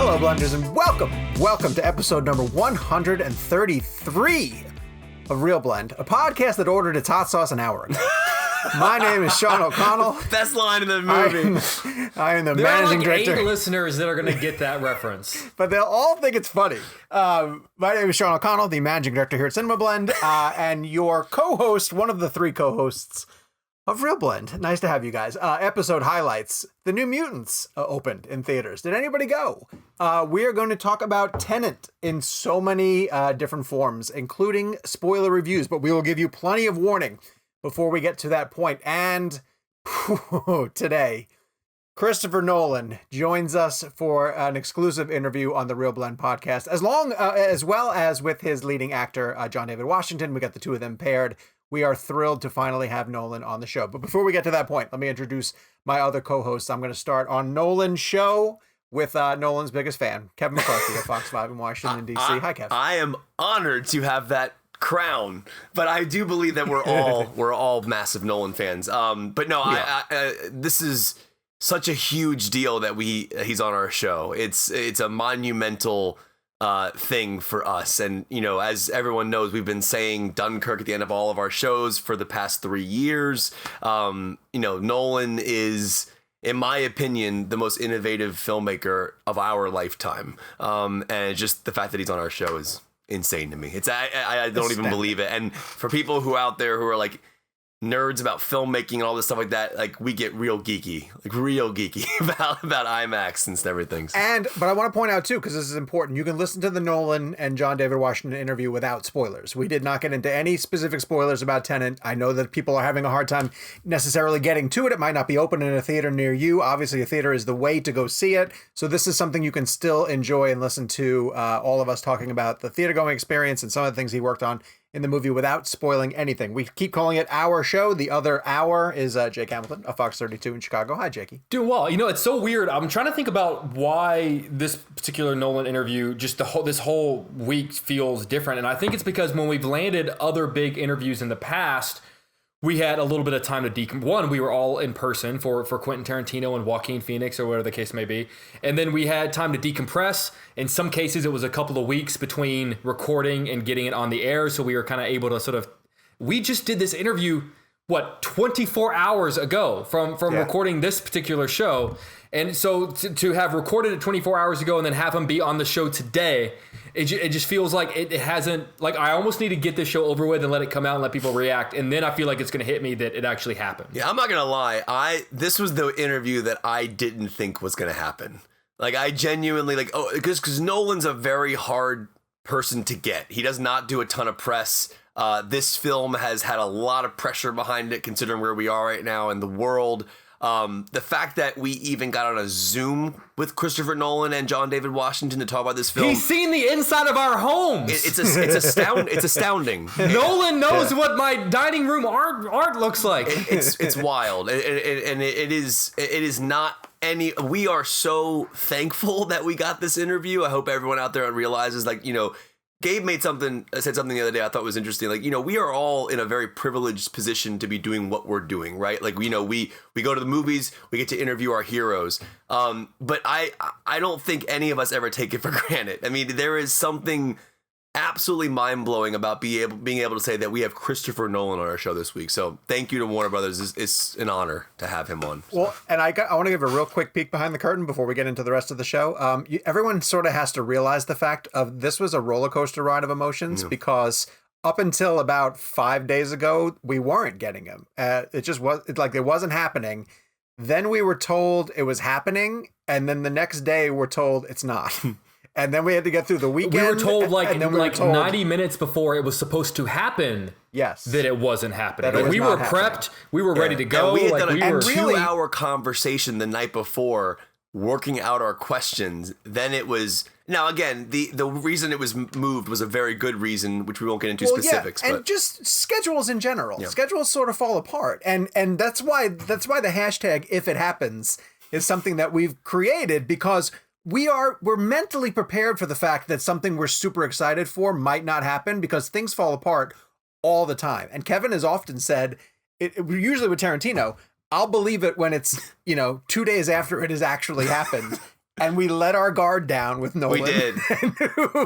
Hello, Blenders, and welcome to episode number 133 of ReelBlend, a podcast that ordered its hot sauce an hour ago. My name is Sean O'Connell. Best line in the movie. I am the there managing are like director. 8 listeners that are going to get that reference. But they'll all think it's funny. My name is Sean O'Connell, the managing director here at CinemaBlend, and your co-host, one of the 3 co-hosts of ReelBlend. Nice to have you guys. Episode highlights. The new Mutants opened in theaters. Did anybody go? We are going to talk about Tenet in so many different forms, including spoiler reviews, but we will give you plenty of warning before we get to that point. And today, Christopher Nolan joins us for an exclusive interview on the ReelBlend podcast, as well as with his leading actor, John David Washington. We got the two of them paired. We are thrilled to finally have Nolan on the show. But before we get to that point, let me introduce my other co-hosts. I'm going to start on Nolan's show with Nolan's biggest fan, Kevin McCarthy of Fox 5 in Washington, D.C. Hi, Kevin. I am honored to have that crown, but I do believe that we're all massive Nolan fans. But no, yeah. This is such a huge deal that he's on our show. It's a monumental thing for us, and as everyone knows, we've been saying Dunkirk at the end of all of our shows for the past 3 years. Nolan is, in my opinion, the most innovative filmmaker of our lifetime, and just the fact that he's on our show is insane to me. I don't even believe it. And for people who out there who are like nerds about filmmaking and all this stuff like that, like we get real geeky about IMAX and everything. But I want to point out too, because this is important, you can listen to the Nolan and John David Washington interview without spoilers. We did not get into any specific spoilers about Tenet. I know that people are having a hard time necessarily getting to it. It might not be open in a theater near you. Obviously, a theater is the way to go see it. So this is something you can still enjoy and listen to all of us talking about the theater going experience and some of the things he worked on in the movie without spoiling anything. We keep calling it our show. The other hour is Jake Hamilton of Fox 32 in Chicago. Hi, Jakey. Doing well. It's so weird. I'm trying to think about why this particular Nolan interview, just this whole week feels different. And I think it's because when we've landed other big interviews in the past, we had a little bit of time to we were all in person for Quentin Tarantino and Joaquin Phoenix or whatever the case may be. And then we had time to decompress. In some cases, it was a couple of weeks between recording and getting it on the air. So we were kind of able to we just did this interview, 24 hours ago from recording this particular show. And so to have recorded it 24 hours ago and then have him be on the show today, it just feels like it hasn't, like I almost need to get this show over with and let it come out and let people react. And then I feel like it's going to hit me that it actually happened. Yeah, I'm not going to lie. This was the interview that I didn't think was going to happen. Like I genuinely because Nolan's a very hard person to get. He does not do a ton of press. This film has had a lot of pressure behind it considering where we are right now in the world. The fact that we even got on a Zoom with Christopher Nolan and John David Washington to talk about this film. He's seen the inside of our homes. It's astounding. Nolan knows what my dining room art looks like. It's wild. And it is not any. We are so thankful that we got this interview. I hope everyone out there realizes, Gabe said something the other day I thought was interesting. We are all in a very privileged position to be doing what we're doing, right? We go to the movies, we get to interview our heroes. But I don't think any of us ever take it for granted. I mean, there is something absolutely mind-blowing about being able to say that we have Christopher Nolan on our show this week. So thank you to Warner Brothers. It's an honor to have him on. Well, and I want to give a real quick peek behind the curtain before we get into the rest of the show. Everyone sort of has to realize the fact of this was a roller coaster ride of emotions because up until about 5 days ago, we weren't getting him. It just was it wasn't happening. Then we were told it was happening. And then the next day we're told it's not. And then we had to get through the weekend. We were told 90 minutes before it was supposed to happen. Yes, that it wasn't happening. We were prepped. We were ready to go. And we had done a 2-hour conversation the night before, working out our questions. Then it was again the reason it was moved was a very good reason, which we won't get into specifics. Yeah, and just schedules in general. Yeah. Schedules sort of fall apart, and that's why the hashtag if it happens is something that we've created because we're mentally prepared for the fact that something we're super excited for might not happen because things fall apart all the time. And Kevin has often said, usually with Tarantino, I'll believe it when it's, 2 days after it has actually happened. and we let our guard down with Nolan. We did.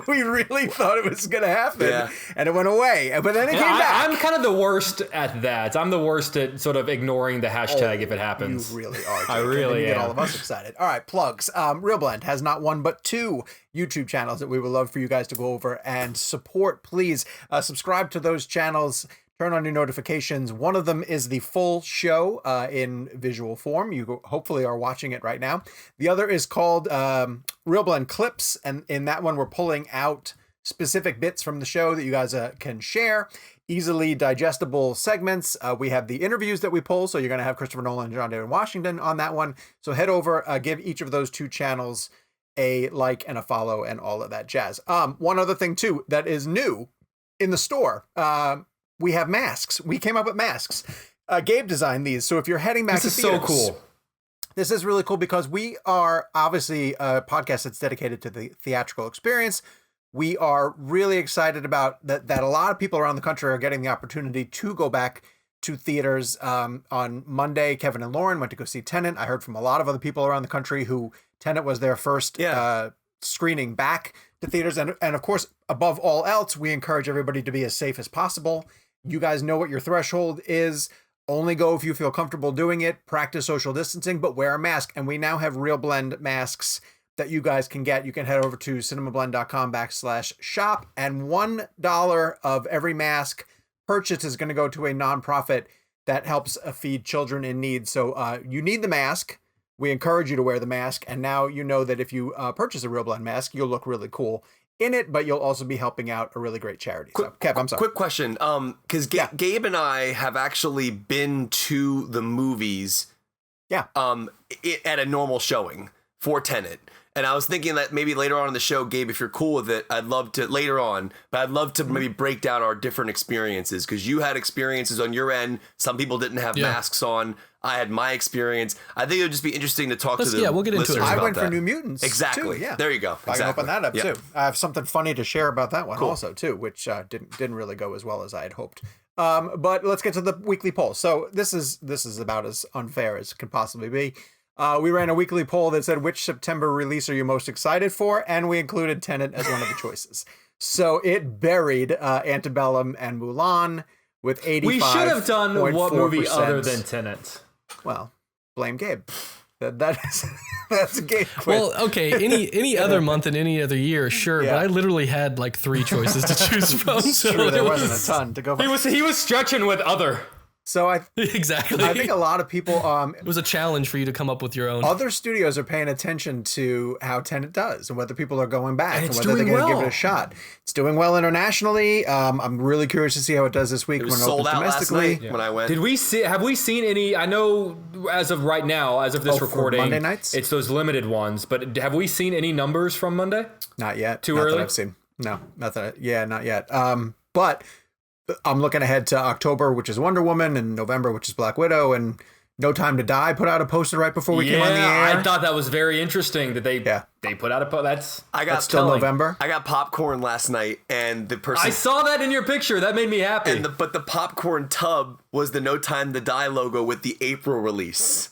We really thought it was going to happen, Yeah. and it went away. But then it came back. I'm kind of the worst at that. I'm the worst at sort of ignoring the hashtag if it happens. You really are. Jake. I really You get am. all of us excited. All right, plugs. ReelBlend has not one but two YouTube channels that we would love for you guys to go over and support. Please subscribe to those channels. Turn on your notifications. One of them is the full show in visual form. You hopefully are watching it right now. The other is called ReelBlend Clips, and in that one we're pulling out specific bits from the show that you guys can share. Easily digestible segments. We have the interviews that we pull, so you're going to have Christopher Nolan and John David Washington on that one. So head over, give each of those two channels a like and a follow and all of that jazz. One other thing too that is new in the store. We have masks. We came up with masks. Gabe designed these. So if you're heading back to theaters, so cool. This is really cool because we are obviously a podcast that's dedicated to the theatrical experience. We are really excited about that a lot of people around the country are getting the opportunity to go back to theaters. On Monday, Kevin and Lauren went to go see Tenet. I heard from a lot of other people around the country who Tenet was their first screening back to theaters. And of course, above all else, we encourage everybody to be as safe as possible. You guys know what your threshold is. Only go if you feel comfortable doing it. Practice social distancing, but wear a mask. And we now have ReelBlend masks that you guys can get. You can head over to cinemablend.com/shop, and $1 of every mask purchase is going to go to a nonprofit that helps feed children in need. So you need the mask. We encourage you to wear the mask. And now you know that if you purchase a ReelBlend mask, you'll look really cool in it, but you'll also be helping out a really great charity. Kev, I'm sorry. Quick question. Because Gabe and I have actually been to the movies at a normal showing for Tenet. And I was thinking that maybe later on in the show, Gabe, if you're cool with it, I'd love to maybe break down our different experiences, because you had experiences on your end. Some people didn't have masks on. I had my experience. I think it would just be interesting to talk to the we'll get into it. I went for New Mutants. Exactly. Too, yeah. There you go. I can open that up too. I have something funny to share about that one Cool. also too, which didn't really go as well as I had hoped. But let's get to the weekly poll. So this is about as unfair as can possibly be. We ran a weekly poll that said, which September release are you most excited for? And we included Tenet as one of the choices. So it buried Antebellum and Mulan with 85%. We should have done what movie other than Tenet? Well, blame Gabe. That's Gabe. Well, okay, any other month and any other year, sure, but I literally had like 3 choices to choose from. So there wasn't a ton to go by. He was stretching with other. So exactly. I think a lot of people it was a challenge for you to come up with your own. Other studios are paying attention to how Tenet does and whether people are going back and whether they're doing going to give well. it a shot. It's doing well internationally. I'm really curious to see how it does this week It when was it sold opens out last domestically. night when I went. Have we seen any? I know as of right now, as of this for recording, Monday nights? it's those limited ones. But have we seen any numbers from Monday? Not yet. Too not early? That I've seen. No, not that. Not yet. But I'm looking ahead to October, which is Wonder Woman, and November, which is Black Widow, and No Time to Die put out a poster right before we came on the air. I thought that was very interesting that they put out a poster. That's still November. I got popcorn last night, and the person I saw that in your picture. That made me happy. but the popcorn tub was the No Time to Die logo with the April release.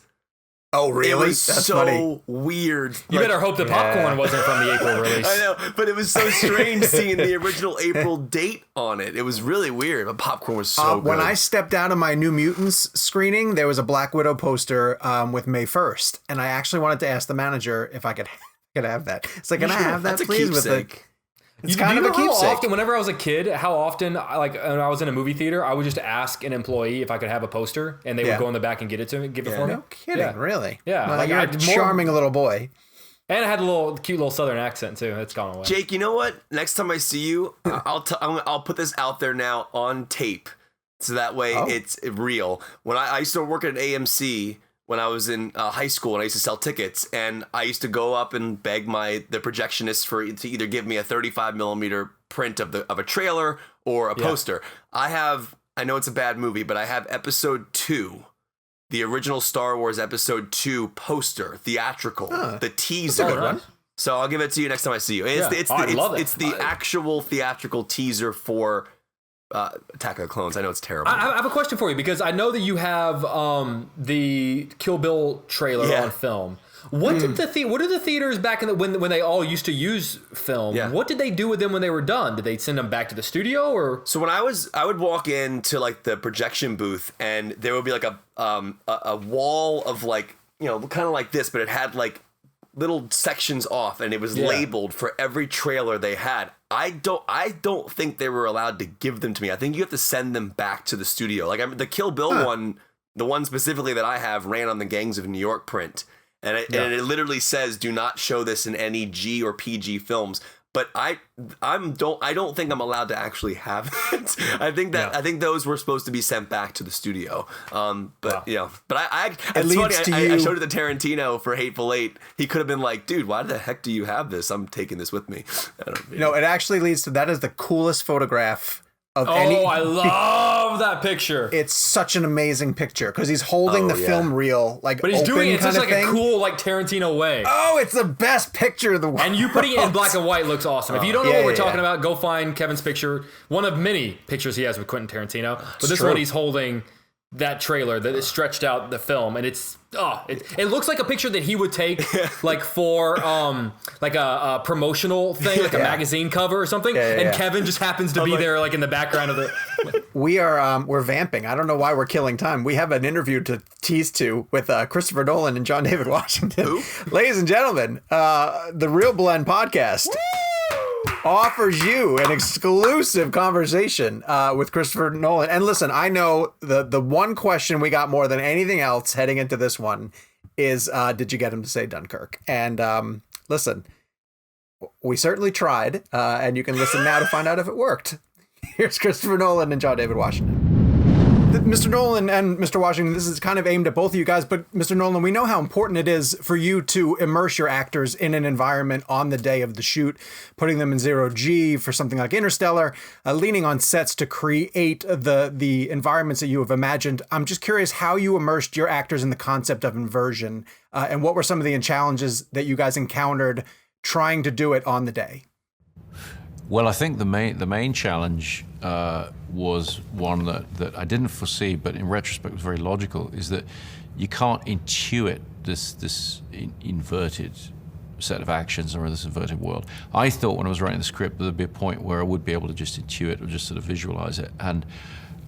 Oh, really? It was That's so funny. weird. You better hope the popcorn wasn't from the April release. I know, but it was so strange seeing the original April date on it. It was really weird, but popcorn was so good. When I stepped out of my New Mutants screening, there was a Black Widow poster with May 1st, and I actually wanted to ask the manager if I could have that. It's like, can I have that, That's a please? keepsake. It's kind of a keepsake. Whenever I was a kid, how often, when I was in a movie theater, I would just ask an employee if I could have a poster, and they would go in the back and give it for me. No kidding, really? Yeah. Well, Like, you're a charming little boy. And I had a cute little Southern accent too. It's gone away. Jake, you know what? Next time I see you, I'll put this out there now on tape, so that way it's real. When I used to work at an AMC when I was in high school, and I used to sell tickets, and I used to go up and beg the projectionist to either give me a 35 millimeter print of a trailer or a poster. I know it's a bad movie, but I have Episode 2, the original Star Wars Episode 2 poster, theatrical, the teaser. That's a good one. So I'll give it to you next time I see you. It's the actual theatrical teaser for Attack of the Clones. I know it's terrible. I have a question for you, because I know that you have the Kill Bill trailer on film. What did what are the theaters back in when they all used to use film? Yeah. What did they do with them when they were done? Did they send them back to the studio or? So when I would walk into like the projection booth, and there would be like a wall of like, you know, kind of like this, but it had like little sections off, and it was labeled for every trailer they had. I don't think they were allowed to give them to me. I think you have to send them back to the studio. Like the Kill Bill one, the one specifically that I have, ran on the Gangs of New York print, and it literally says, "Do not show this in any G or PG films." But I don't think I'm allowed to actually have it. I think those were supposed to be sent back to the studio. But it's funny. I showed it to Tarantino for Hateful Eight. He could have been like, "Dude, why the heck do you have this? I'm taking this with me." No, it actually leads to that is the coolest photograph of any. Oh, I love that picture. It's such an amazing picture because he's holding the film reel, like, but he's doing it in such like a cool, like Tarantino way. Oh, it's the best picture of the world. And you putting it in black and white looks awesome. If you don't know what we're talking about, go find Kevin's picture. One of many pictures he has with Quentin Tarantino. But this one, he's holding that trailer that is stretched out the film, and it looks like a picture that he would take like for like a promotional thing, like a magazine cover or something. And Kevin just happens to be there, like in the background of the. We're vamping. I don't know why we're killing time. We have an interview to tease to with Christopher Nolan and John David Washington. Who? Ladies and gentlemen, the ReelBlend podcast offers you an exclusive conversation with Christopher Nolan. And listen, I know the one question we got more than anything else heading into this one is, did you get him to say Dunkirk? And listen, we certainly tried, and you can listen now to find out if it worked. Here's Christopher Nolan and John David Washington. Mr. Nolan and Mr. Washington, this is kind of aimed at both of you guys, but Mr. Nolan, we know how important it is for you to immerse your actors in an environment on the day of the shoot, putting them in zero G for something like Interstellar, leaning on sets to create the environments that you have imagined. I'm just curious how you immersed your actors in the concept of inversion, and what were some of the challenges that you guys encountered trying to do it on the day? Well, I think the main challenge was one that I didn't foresee, but in retrospect was very logical, is that you can't intuit this inverted set of actions or this inverted world. I thought when I was writing the script there'd be a point where I would be able to just intuit or just sort of visualize it. And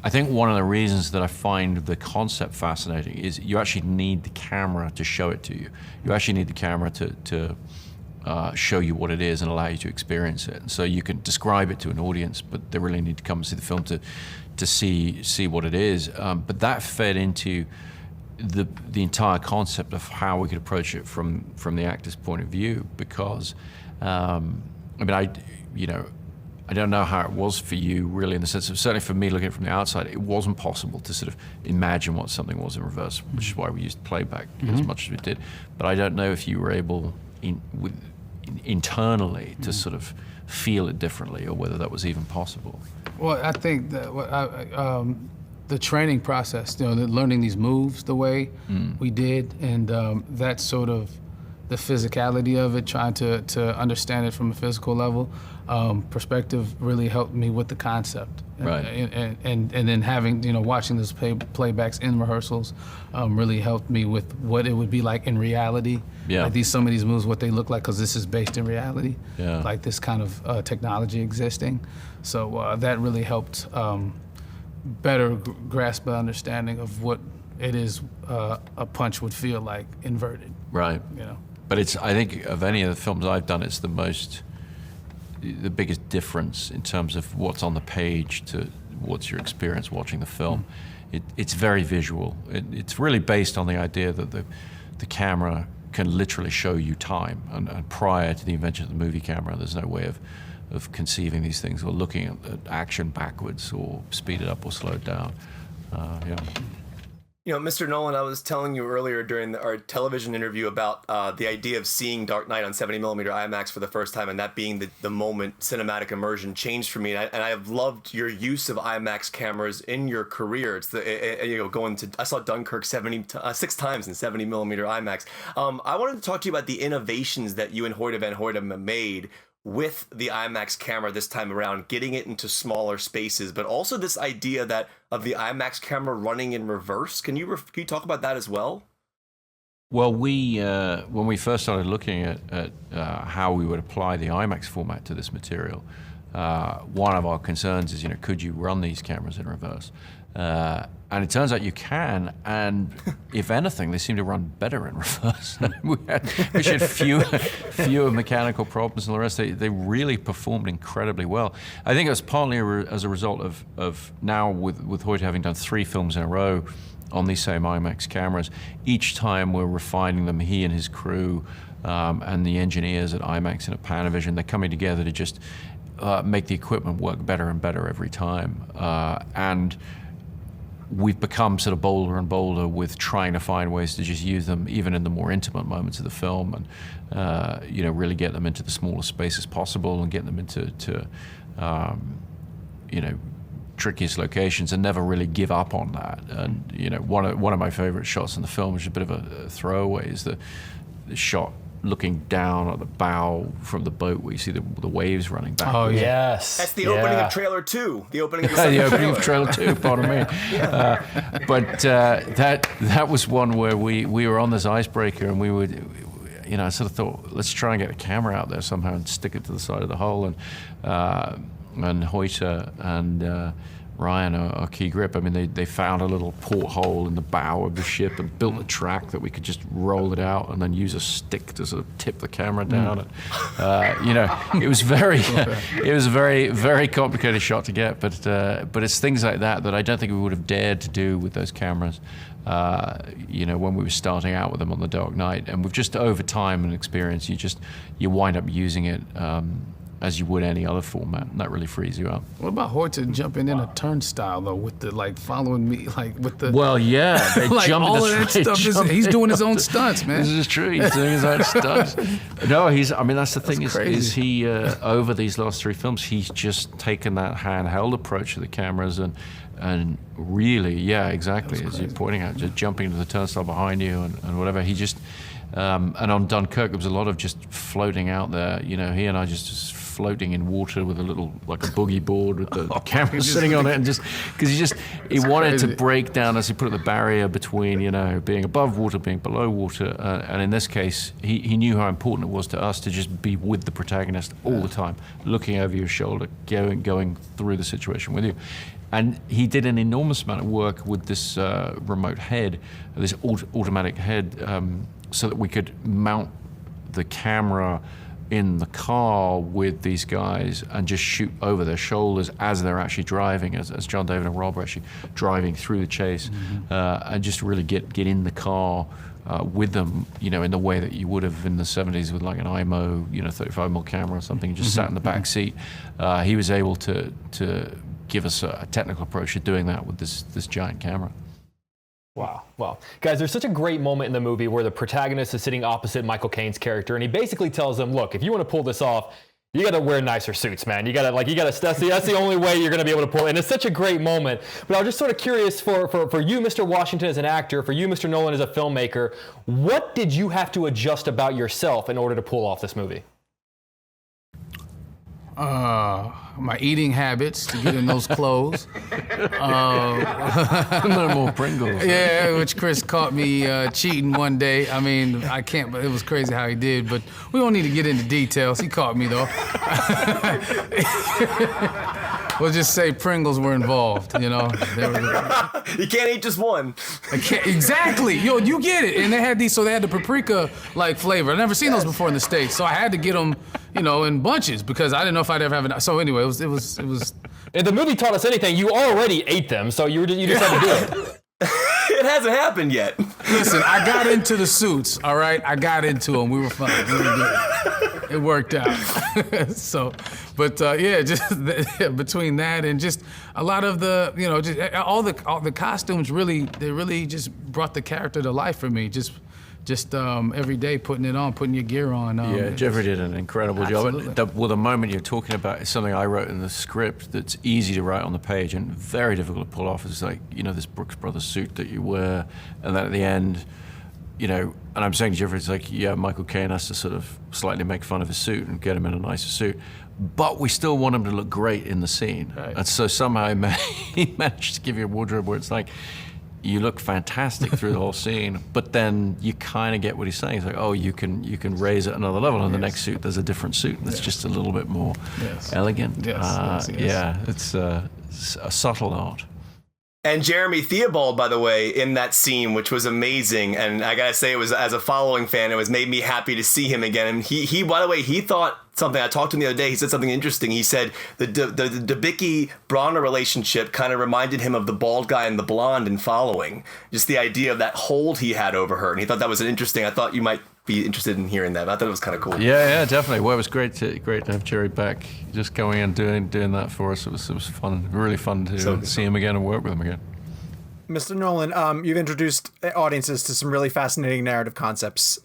I think one of the reasons that I find the concept fascinating is you actually need the camera to show it to you. You actually need the camera to show you what it is and allow you to experience it. And so you can describe it to an audience, but they really need to come and see the film to see what it is. But that fed into the entire concept of how we could approach it from the actor's point of view. Because I don't know how it was for you, really, in the sense of, certainly for me looking at it from the outside, it wasn't possible to sort of imagine what something was in reverse, which is why we used playback as much as we did. But I don't know if you were able internally to sort of feel it differently, or whether that was even possible. Well, I think that the training process, learning these moves the way we did, and that sort of the physicality of it, trying to understand it from a physical level, perspective really helped me with the concept. Right. And then having, watching those playbacks in rehearsals really helped me with what it would be like in reality. Yeah. Like some of these moves, what they look like, because this is based in reality. Yeah. Like this kind of technology existing. So that really helped better grasp the understanding of what it is a punch would feel like inverted. Right. But I think of any of the films I've done, it's the biggest difference in terms of what's on the page to what's your experience watching the film. It's very visual. It's really based on the idea that the camera can literally show you time. And prior to the invention of the movie camera, there's no way of conceiving these things or looking at action backwards or speed it up or slow it down. Mr. Nolan, I was telling you earlier during our television interview about the idea of seeing Dark Knight on 70mm IMAX for the first time, and that being the moment cinematic immersion changed for me. And I have loved your use of IMAX cameras in your career. It's I saw Dunkirk 6 times in 70mm IMAX. I wanted to talk to you about the innovations that you and Hoyte van Hoyte made with the IMAX camera this time around, getting it into smaller spaces, but also this idea of the IMAX camera running in reverse. Can you talk about that as well? Well, when we first started looking at how we would apply the IMAX format to this material, one of our concerns is, could you run these cameras in reverse? And it turns out you can, and if anything, they seem to run better in reverse. we had fewer mechanical problems and the rest. They really performed incredibly well. I think it was partly as a result of now with Hoyt having done 3 films in a row on these same IMAX cameras. Each time we're refining them, he and his crew and the engineers at IMAX and at Panavision, they're coming together to just make the equipment work better and better every time. And we've become sort of bolder and bolder with trying to find ways to just use them even in the more intimate moments of the film, and really get them into the smallest spaces possible and get them into trickiest locations and never really give up on that. And one of my favorite shots in the film, which is a bit of a throwaway, is the shot looking down at the bow from the boat where you see the waves running back. Oh, yes. That's the opening of trailer 2. The opening of the the opening of trailer 2, pardon me. But that was one where we were on this icebreaker, and we would, I sort of thought, let's try and get a camera out there somehow and stick it to the side of the hull. And Hoyter and Ryan, our key grip, I mean, they found a little porthole in the bow of the ship and built a track that we could just roll it out and then use a stick to sort of tip the camera down. And, it was a very, very complicated shot to get, but it's things like that I don't think we would have dared to do with those cameras, when we were starting out with them on The Dark Knight. And with just over time and experience, you wind up using it as you would any other format, and that really frees you up. What about Horton jumping in a turnstile though, with the following me, with the? Well, yeah, they jump all of that stuff. He's doing his own stunts, man. This is true. He's doing his own stunts. No, that's the thing. Is he over these last 3 films? He's just taken that handheld approach to the cameras and really, yeah, exactly as you're pointing out, just jumping into the turnstile behind you and whatever. He just and on Dunkirk, there was a lot of just floating out there. He and I just floating in water with a little, like a boogie board with the camera sitting on it, and just because he wanted to break down, as he put it, the barrier between being above water, being below water, and in this case he knew how important it was to us to just be with the protagonist all the time, looking over your shoulder, going through the situation with you. And he did an enormous amount of work with this remote head, this automatic head, so that we could mount the camera in the car with these guys and just shoot over their shoulders as they're actually driving, as John David and Rob are actually driving through the chase, and just really get in the car with them, in the way that you would have in the 70s with like an IMO, 35mm camera or something, just sat in the back seat. He was able to give us a technical approach to doing that with this giant camera. Wow. Guys, there's such a great moment in the movie where the protagonist is sitting opposite Michael Caine's character, and he basically tells him, look, if you want to pull this off, you got to wear nicer suits, man. That's the only way you're going to be able to pull it. And it's such a great moment. But I was just sort of curious for you, Mr. Washington, as an actor, for you, Mr. Nolan, as a filmmaker, what did you have to adjust about yourself in order to pull off this movie? My eating habits to get in those clothes. A little more Pringles. Yeah, which Chris caught me cheating one day. I mean, I can't, but it was crazy how he did. But we don't need to get into details. He caught me though. We'll just say Pringles were involved. You can't eat just one. Exactly. Yo, you get it. And they had these, so they had the paprika like flavor. I've never seen those before in the States, so I had to get them, in bunches because I didn't know if I'd ever have enough. So anyway, it was. If the movie taught us anything, you already ate them, so you just had to do it. It hasn't happened yet. Listen, I got into the suits, all right? I got into them. We were fine. We were good. It worked out. Just between that and just a lot of the, just all the costumes they really just brought the character to life for me. Just every day putting it on, putting your gear on. Jeffrey did an incredible job. The moment you're talking about is something I wrote in the script that's easy to write on the page and very difficult to pull off. It's like, this Brooks Brothers suit that you wear, and then at the end, and I'm saying to Jeffrey, it's like, Michael Caine has to sort of slightly make fun of his suit and get him in a nicer suit, but we still want him to look great in the scene. Right. And so somehow he managed to give you a wardrobe where it's like, you look fantastic through the whole scene, but then you kind of get what he's saying. It's like, oh, you can raise it another level. In the next suit, there's a different suit, and it's just a little bit more elegant. Yes. Yeah, it's a subtle art. And Jeremy Theobald, by the way, in that scene, which was amazing, and I gotta say, it was, as a following fan, it was made me happy to see him again. And he by the way, he thought something. I talked to him the other day. He said something interesting. He said the Debicki-Bronner relationship kind of reminded him of the bald guy and the blonde in Following. Just the idea of that hold he had over her, and he thought that was interesting. I thought you might be interested in hearing that. I thought it was kind of cool. Yeah, definitely. Well, it was great to have Jerry back, just going and doing that for us. It was fun, really fun to see him again and work with him again. Mr. Nolan, you've introduced audiences to some really fascinating narrative concepts,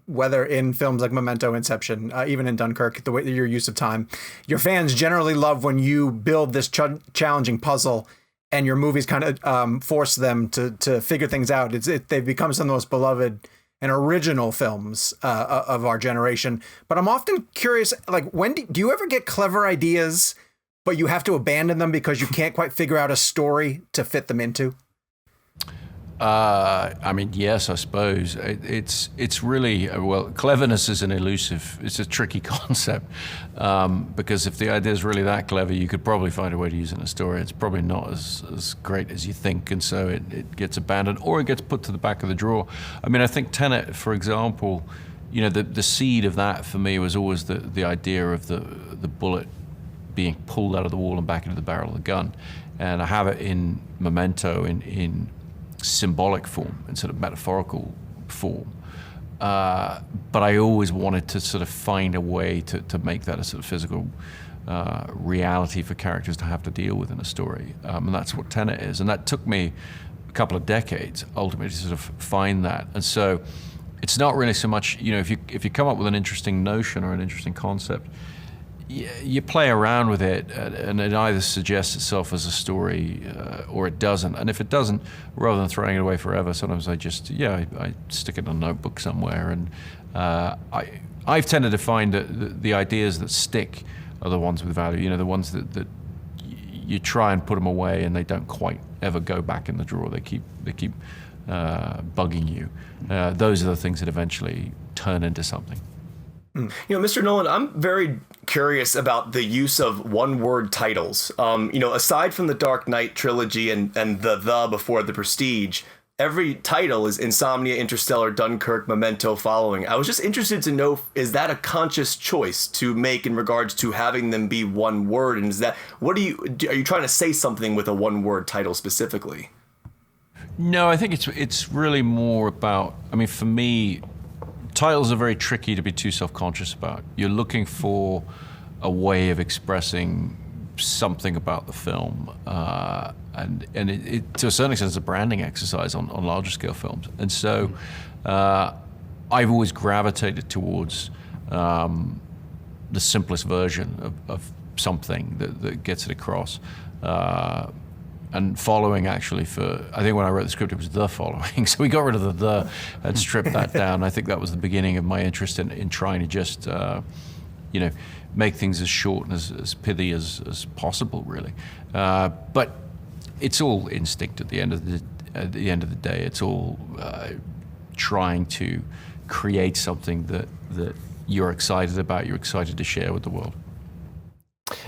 whether in films like Memento, Inception, even in Dunkirk, the way your use of time. Your fans generally love when you build this challenging puzzle, and your movies kind of force them to figure things out. They've become some of the most beloved and original films of our generation. But I'm often curious, like, when do you ever get clever ideas, but you have to abandon them because you can't quite figure out a story to fit them into? I mean, yes, I suppose. It's really, well, cleverness is it's a tricky concept, because if the idea is really that clever, you could probably find a way to use it in a story. It's probably not as great as you think, and so it gets abandoned, or it gets put to the back of the drawer. I mean, I think Tenet, for example, the seed of that for me was always the idea of the bullet being pulled out of the wall and back into the barrel of the gun. And I have it in Memento in symbolic form instead of metaphorical form. But I always wanted to sort of find a way to make that a sort of physical reality for characters to have to deal with in a story. And that's what Tenet is. And that took me a couple of decades ultimately to sort of find that. And so it's not really so much, if you come up with an interesting notion or an interesting concept, you play around with it, and it either suggests itself as a story or it doesn't. And if it doesn't, rather than throwing it away forever, sometimes I just, I stick it in a notebook somewhere. And I've tended to find that the ideas that stick are the ones with value, the ones that you try and put them away and they don't quite ever go back in the drawer. They keep bugging you. Those are the things that eventually turn into something. Mr. Nolan, I'm very curious about the use of one-word titles. Aside from the Dark Knight trilogy and the before the Prestige, every title is Insomnia, Interstellar, Dunkirk, Memento, Following. I was just interested to know, is that a conscious choice to make in regards to having them be one word? And are you trying to say something with a one-word title specifically? No, I think it's really more about, for me, titles are very tricky to be too self-conscious about. You're looking for a way of expressing something about the film, and it to a certain extent is a branding exercise on larger scale films. And so I've always gravitated towards the simplest version of something that gets it across. And Following, actually, I think when I wrote the script, it was The Following. So we got rid of the and stripped that down. I think that was the beginning of my interest in trying to just, make things as short and as pithy as possible, really. But it's all instinct at the end of the day. It's all trying to create something that you're excited about, you're excited to share with the world.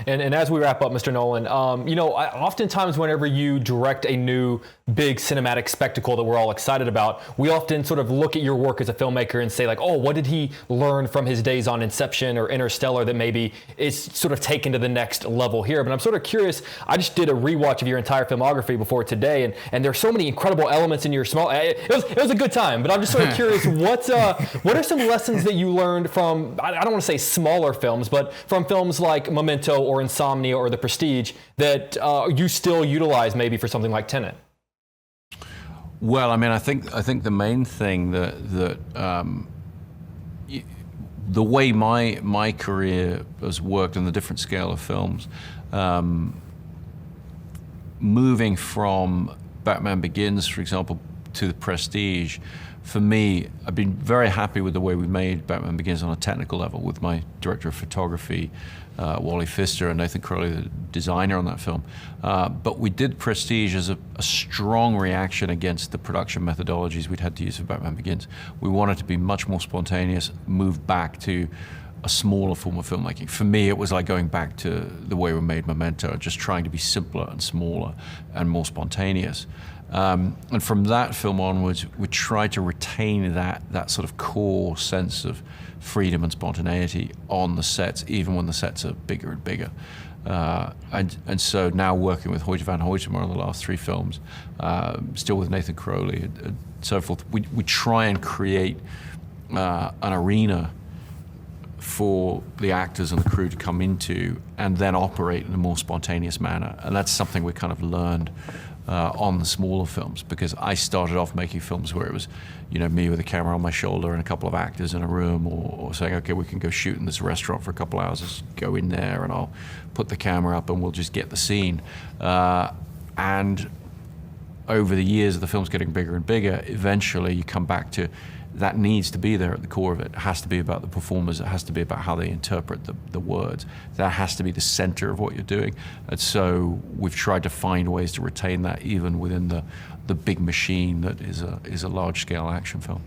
And as we wrap up, Mr. Nolan, oftentimes whenever you direct a new big cinematic spectacle that we're all excited about, we often sort of look at your work as a filmmaker and say, like, oh, what did he learn from his days on Inception or Interstellar that maybe is sort of taken to the next level here? But I'm sort of curious. I just did a rewatch of your entire filmography before today, and there's so many incredible elements in your small. It was a good time, but I'm just sort of curious. What are some lessons that you learned from? I don't want to say smaller films, but from films like Memento or Insomnia or The Prestige that you still utilize maybe for something like Tenet? Well, I think the main thing that the way my career has worked in the different scale of films, moving from Batman Begins, for example, to The Prestige, for me, I've been very happy with the way we made Batman Begins on a technical level with my director of photography, Wally Pfister, and Nathan Crowley, the designer on that film. But we did Prestige as a strong reaction against the production methodologies we'd had to use for Batman Begins. We wanted to be much more spontaneous, move back to a smaller form of filmmaking. For me, it was like going back to the way we made Memento, just trying to be simpler and smaller and more spontaneous. And from that film onwards, we tried to retain that sort of core sense of freedom and spontaneity on the sets, even when the sets are bigger and bigger. And so now working with Hoyte van Hoytema on the last 3 films, still with Nathan Crowley and so forth, we try and create an arena for the actors and the crew to come into and then operate in a more spontaneous manner. And that's something we kind of learned on the smaller films, because I started off making films where it was, me with a camera on my shoulder and a couple of actors in a room, or saying, okay, we can go shoot in this restaurant for a couple hours, just go in there and I'll put the camera up and we'll just get the scene. And over the years, the film's getting bigger and bigger. Eventually you come back to that needs to be there at the core of it. It has to be about the performers. It has to be about how they interpret the words. That has to be the center of what you're doing. And so we've tried to find ways to retain that even within the big machine that is a large-scale action film.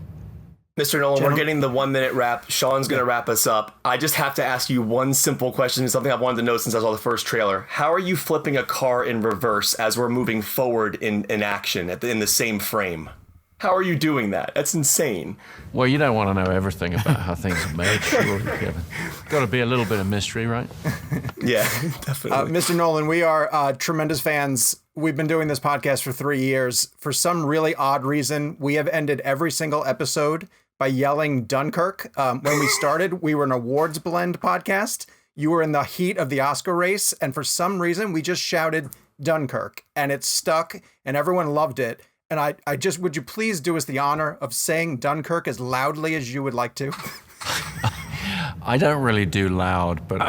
Mr. Nolan, we're getting the 1-minute wrap. Sean's going to wrap us up. I just have to ask you one simple question, something I've wanted to know since I saw the first trailer. How are you flipping a car in reverse as we're moving forward in action in the same frame? How are you doing that? That's insane. Well, you don't want to know everything about how things are made. Sure, got to be a little bit of mystery, right? Yeah, definitely. Mr. Nolan, we are tremendous fans. We've been doing this podcast for 3 years. For some really odd reason, we have ended every single episode by yelling Dunkirk. When we started, we were an awards blend podcast. You were in the heat of the Oscar race, and for some reason, we just shouted Dunkirk, and it stuck, and everyone loved it. And I just, would you please do us the honor of saying Dunkirk as loudly as you would like to? I don't really do loud, but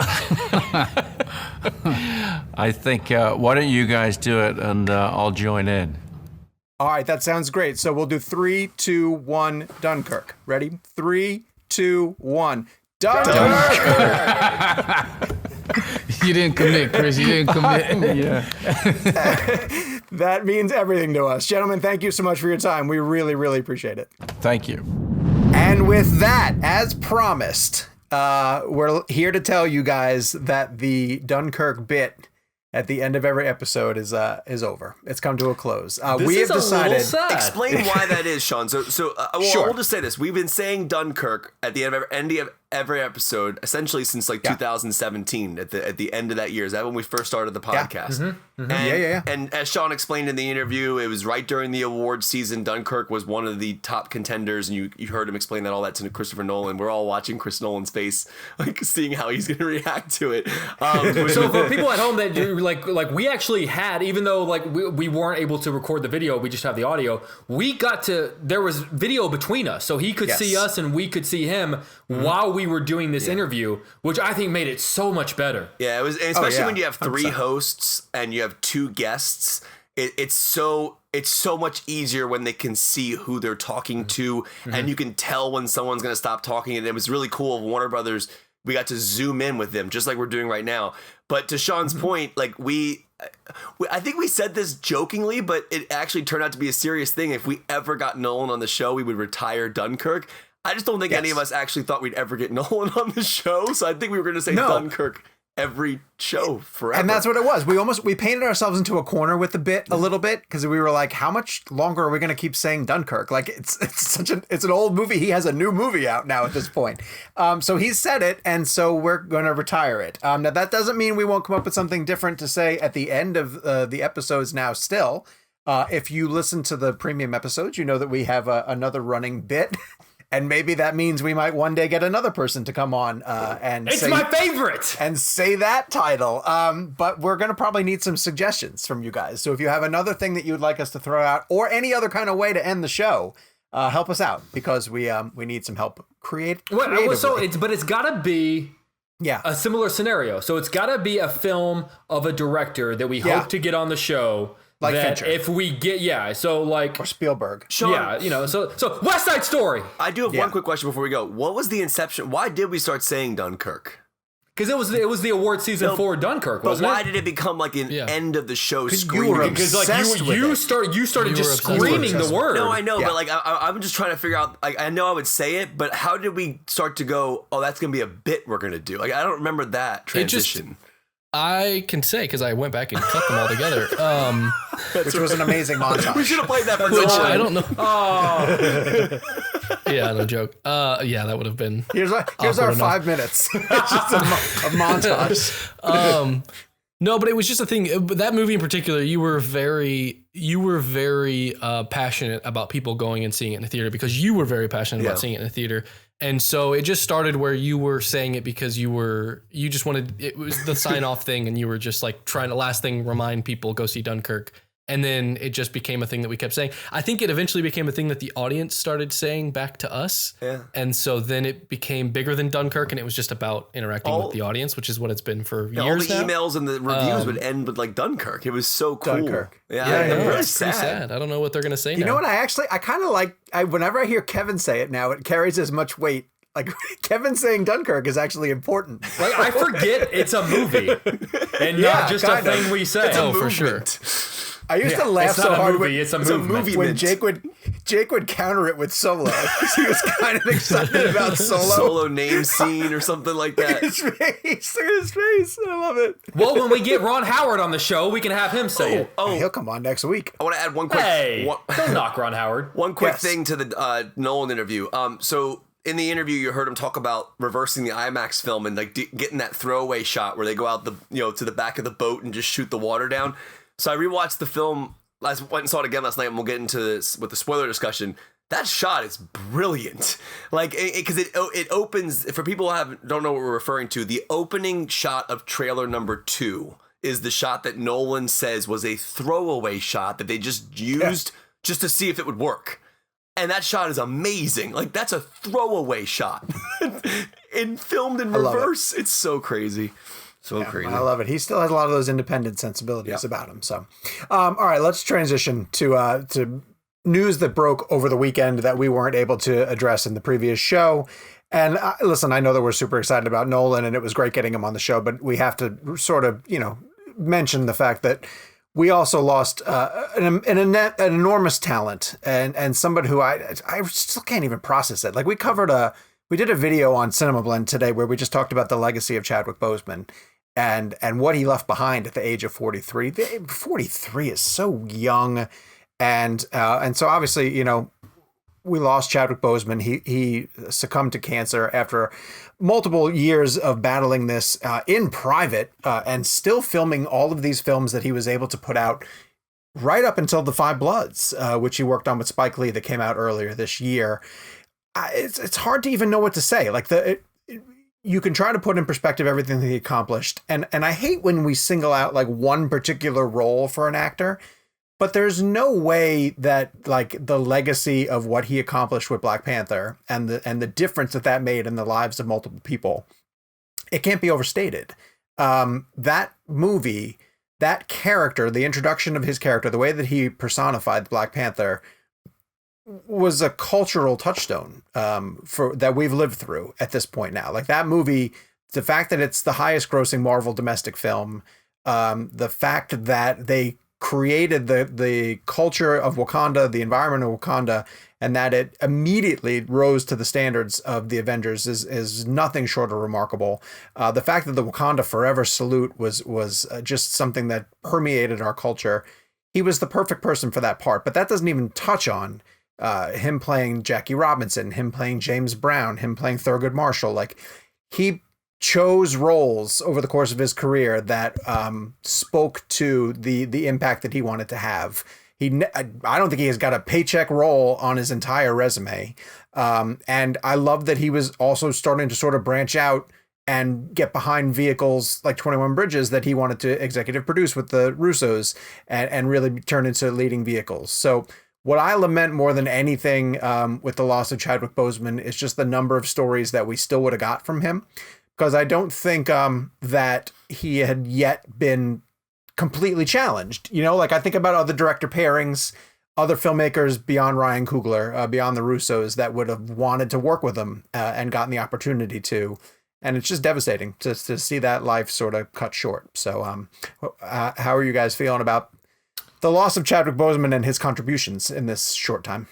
I think, why don't you guys do it and I'll join in. All right, that sounds great. So we'll do 3, 2, 1, Dunkirk. Ready? 3, 2, 1, Dunkirk! You didn't commit, Chris. You didn't commit. Yeah. That means everything to us. Gentlemen, thank you so much for your time. We really, really appreciate it. Thank you. And with that, as promised, we're here to tell you guys that the Dunkirk bit at the end of every episode is over. It's come to a close. We have decided. Explain why that is, Sean. So Sure. We'll just say this: we've been saying Dunkirk at the end of every episode, essentially since 2017. At the end of that year, is that when we first started the podcast? Yeah. Mm-hmm. And as Sean explained in the interview, it was right during the awards season. Dunkirk was one of the top contenders, and you heard him explain all that to Christopher Nolan. We're all watching Chris Nolan's face, seeing how he's going to react to it. So for people at home that do like we actually had, even though we weren't able to record the video, we just have the audio. There was video between us, so he could see us and we could see him while we were doing this interview, which I think made it so much better. Yeah, it was, especially when you have 3 hosts and you have 2 guests. It's so much easier when they can see who they're talking to, and you can tell when someone's going to stop talking. And it was really cool of Warner Brothers. We got to zoom in with them, just like we're doing right now. But to Sean's point, I think we said this jokingly, but it actually turned out to be a serious thing. If we ever got Nolan on the show, we would retire Dunkirk. I just don't think any of us actually thought we'd ever get Nolan on the show. So I think we were going to say Dunkirk every show forever. And that's what it was. We painted ourselves into a corner with the bit a little bit, because we were like, how much longer are we going to keep saying Dunkirk? It's an old movie. He has a new movie out now at this point. So he said it, and so we're going to retire it. Now that doesn't mean we won't come up with something different to say at the end of the episodes now still. If you listen to the premium episodes, you know that we have another running bit. And maybe that means we might one day get another person to come on It's my favorite! And say that title. But we're going to probably need some suggestions from you guys. So if you have another thing that you'd like us to throw out, or any other kind of way to end the show, help us out, because we need some help creatively. But it's got to be a similar scenario. So it's got to be a film of a director that we hope to get on the show Like that Fincher. if we get so like Or Spielberg. Sean, so West Side Story. I do have one quick question before we go. What was the inception? Why did we start saying Dunkirk? Because it was the award season for Dunkirk, wasn't But why it? did it become like an end of the show you screaming? were Because like obsessed with you it. started You just were obsessed screaming with the it. word. No, I know, Yeah. but like I'm just trying to figure out. Like I know I would say it, but how did we start to go? Oh, that's gonna be a bit we're gonna do. Like I don't remember that transition. I can say because I went back and cut them all together. Which was an amazing montage. We should have played that for Which Nolan. I don't know. Oh, Yeah, no joke. Yeah, that would have been. Here's our enough. 5 minutes. It's just a montage. No, but it was just a thing. That movie in particular, you were very passionate about people going and seeing it in the theater because you were very passionate about seeing it in the theater. And so it just started where you were saying it because you just wanted, it was the sign off thing. And you were just like trying to last thing, remind people, go see Dunkirk. And then it just became a thing that we kept saying. I think it eventually became a thing that the audience started saying back to us. Yeah. And so then it became bigger than Dunkirk and it was just about interacting with the audience, which is what it's been for All years the now. emails and the reviews would end with like Dunkirk. It was so cool. Dunkirk. Yeah, I know, really it's pretty sad. I don't know what they're going to say now. You know what? I kind of like, whenever I hear Kevin say it now, it carries as much weight. Like Kevin saying Dunkirk is actually important. like I forget it's a movie and Yeah, not just a kind of. thing we say. Oh, for sure. I used to laugh it's so not a hard movie, when, it's a movie. when Jake would counter it with Solo because he was kind of excited about Solo. Solo name scene or something like that. His face, look at his face. I love it. Well, when we get Ron Howard on the show, we can have him say it. Oh, He'll come on next week. I want to add one quick Hey, one, don't knock Ron Howard. one quick Yes. thing to the Nolan interview. So in the interview, you heard him talk about reversing the IMAX film and like getting that throwaway shot where they go out to the back of the boat and just shoot the water down. So I rewatched the film. I went and saw it again last night, and we'll get into this with the spoiler discussion. That shot is brilliant, like because it opens for people who don't know what we're referring to. The opening shot of trailer number 2 is the shot that Nolan says was a throwaway shot that they just used just to see if it would work, and that shot is amazing. Like that's a throwaway shot, and filmed in love it. reverse. It's so crazy. So crazy. I love it. He still has a lot of those independent sensibilities about him. So, all right, let's transition to news that broke over the weekend that we weren't able to address in the previous show. And listen, I know that we're super excited about Nolan, and it was great getting him on the show, but we have to sort of, mention the fact that we also lost an enormous talent and somebody who I still can't even process it. Like we did a video on CinemaBlend today where we just talked about the legacy of Chadwick Boseman and what he left behind at the age of 43. 43 is so young. And so obviously, we lost Chadwick Boseman. He succumbed to cancer after multiple years of battling this in private and still filming all of these films that he was able to put out right up until The Five Bloods, which he worked on with Spike Lee that came out earlier this year. It's hard to even know what to say. Like you can try to put in perspective everything that he accomplished. And I hate when we single out like one particular role for an actor, but there's no way that like the legacy of what he accomplished with Black Panther and the difference that made in the lives of multiple people, it can't be overstated. That movie, that character, the introduction of his character, the way that he personified Black Panther was a cultural touchstone for that we've lived through at this point now. Like that movie, the fact that it's the highest grossing Marvel domestic film, the fact that they created the culture of Wakanda, the environment of Wakanda, and that it immediately rose to the standards of the Avengers is nothing short of remarkable. The fact that the Wakanda Forever salute was just something that permeated our culture. He was the perfect person for that part, but that doesn't even touch on him playing Jackie Robinson, him playing James Brown, him playing Thurgood Marshall. Like he chose roles over the course of his career that spoke to the impact that he wanted to have. I don't think he has got a paycheck role on his entire resume. And I love that he was also starting to sort of branch out and get behind vehicles like 21 Bridges that he wanted to executive produce with the Russos and really turn into leading vehicles. So what I lament more than anything with the loss of Chadwick Boseman is just the number of stories that we still would have got from him, because I don't think that he had yet been completely challenged. You know, like I think about other director pairings, other filmmakers beyond Ryan Coogler, beyond the Russos that would have wanted to work with him and gotten the opportunity to. And it's just devastating to see that life sort of cut short. So how are you guys feeling about the loss of Chadwick Boseman and his contributions in this short time?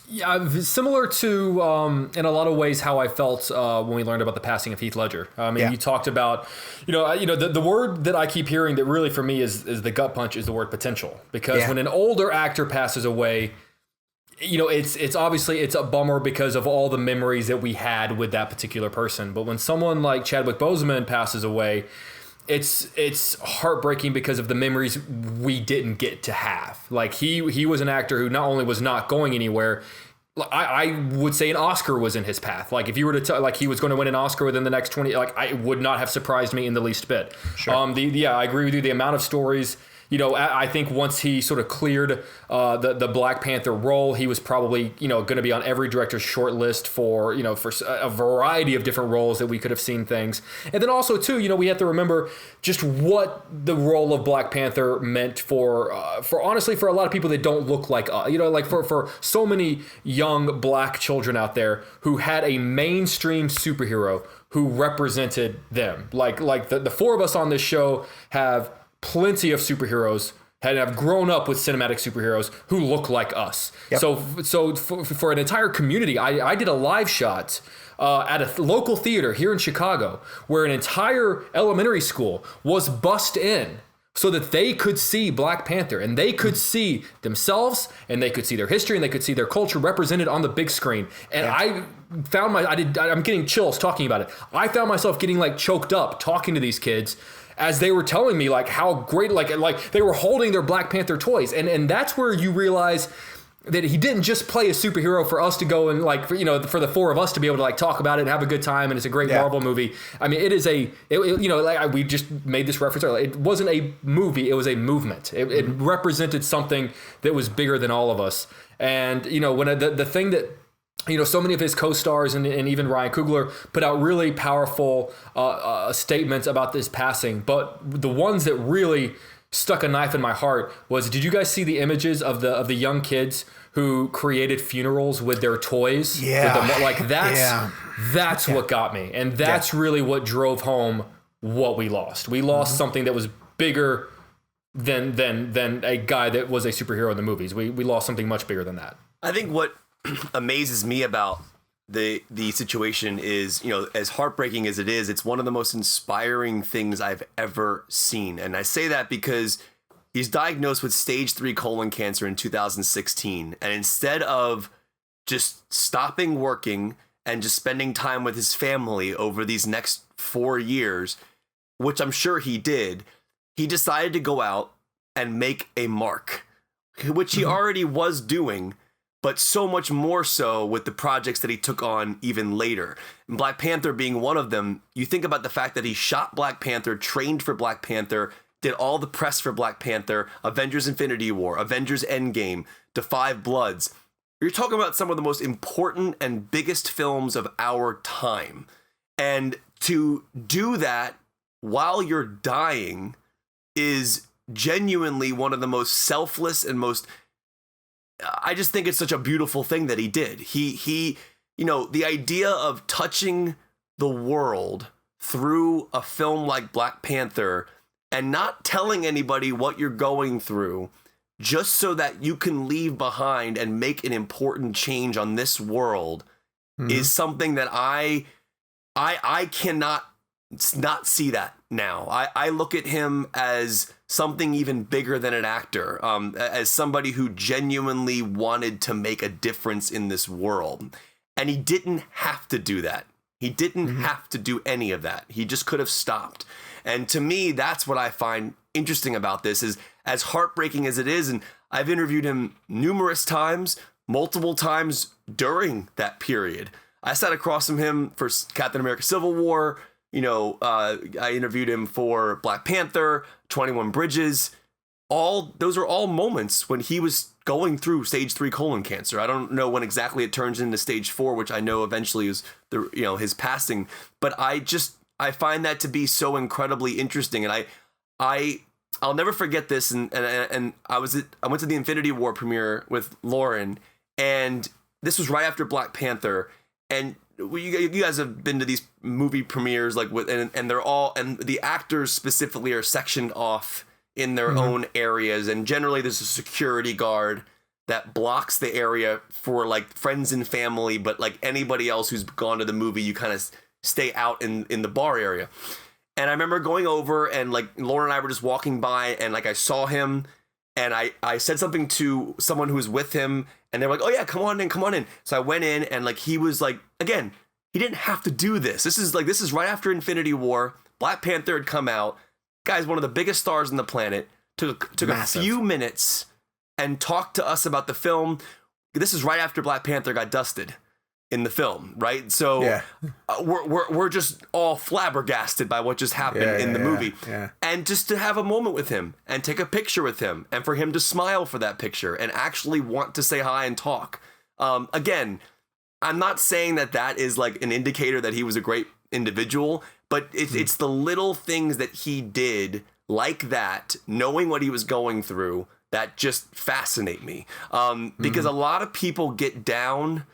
Yeah, similar to, in a lot of ways, how I felt when we learned about the passing of Heath Ledger. I mean, you talked about, the word that I keep hearing that really for me is the gut punch is the word potential. Because when an older actor passes away, it's obviously it's a bummer because of all the memories that we had with that particular person. But when someone like Chadwick Boseman passes away, it's heartbreaking because of the memories we didn't get to have. Like he was an actor who not only was not going anywhere, I would say an Oscar was in his path. Like if you were to tell, like he was going to win an Oscar within the next 20, like I would not have surprised me in the least bit. Sure. I agree with you. The amount of stories. I think once he sort of cleared the Black Panther role, he was probably, going to be on every director's short list for a variety of different roles that we could have seen things. And then also, too, we have to remember just what the role of Black Panther meant for honestly, for a lot of people that don't look like us. Like for so many young Black children out there who had a mainstream superhero who represented them. Like the four of us on this show have plenty of superheroes and have grown up with cinematic superheroes who look like us. Yep. So for an entire community, I did a live shot at a local theater here in Chicago where an entire elementary school was bussed in so that they could see Black Panther and they could see themselves and they could see their history and they could see their culture represented on the big screen. And I found I'm getting chills talking about it. I found myself getting like choked up talking to these kids as they were telling me like how great, like they were holding their Black Panther toys. And that's where you realize that he didn't just play a superhero for us to go and like, for the four of us to be able to like talk about it and have a good time. And it's a great Marvel movie. I mean, it is we just made this reference earlier. It wasn't a movie. It was a movement. It represented something that was bigger than all of us. And, when the thing that, so many of his co-stars and even Ryan Coogler put out really powerful statements about this passing. But the ones that really stuck a knife in my heart was, did you guys see the images of the young kids who created funerals with their toys? Yeah. That's what got me. And that's really what drove home what we lost. We lost something that was bigger than a guy that was a superhero in the movies. We lost something much bigger than that. I think what amazes me about the situation is, as heartbreaking as it is, it's one of the most inspiring things I've ever seen. And I say that because he's diagnosed with stage 3 colon cancer in 2016. And instead of just stopping working and just spending time with his family over these next 4 years, which I'm sure he did, he decided to go out and make a mark, which he already was doing, but so much more so with the projects that he took on even later. And Black Panther being one of them. You think about the fact that he shot Black Panther, trained for Black Panther, did all the press for Black Panther, Avengers Infinity War, Avengers Endgame, The Five Bloods. You're talking about some of the most important and biggest films of our time. And to do that while you're dying is genuinely one of the most selfless and most... I just think it's such a beautiful thing that he did. He, the idea of touching the world through a film like Black Panther and not telling anybody what you're going through, just so that you can leave behind and make an important change on this world, is something that I cannot not see that now. I look at him as something even bigger than an actor, as somebody who genuinely wanted to make a difference in this world. And he didn't have to do that. He didn't have to do any of that. He just could have stopped. And to me, that's what I find interesting about this, is as heartbreaking as it is, and I've interviewed him numerous times, multiple times during that period. I sat across from him for Captain America Civil War. I interviewed him for Black Panther, 21 Bridges. Those are all moments when he was going through stage 3 colon cancer. I don't know when exactly it turns into stage 4, which I know eventually is his passing. But I find that to be so incredibly interesting. And I'll never forget this. And I went to the Infinity War premiere with Lauren, and this was right after Black Panther. And you guys have been to these movie premieres, like and they're all, and the actors specifically are sectioned off in their own areas, and generally there's a security guard that blocks the area for like friends and family, but like anybody else who's gone to the movie, you kind of stay out in the bar area. And I remember going over, and like Lauren and I were just walking by, and like I saw him, and I said something to someone who was with him, and they were like, oh yeah, come on in. So I went in, and like he was like, again, he didn't have to do this. This is right after Infinity War. Black Panther had come out. Guy's one of the biggest stars on the planet. Took a few minutes and talked to us about the film. This is right after Black Panther got dusted in the film, right? So we're just all flabbergasted by what just happened in the movie. Yeah. And just to have a moment with him and take a picture with him, and for him to smile for that picture and actually want to say hi and talk. Again, I'm not saying that is like an indicator that he was a great individual, but it's the little things that he did like that, knowing what he was going through, that just fascinate me. Because a lot of people get down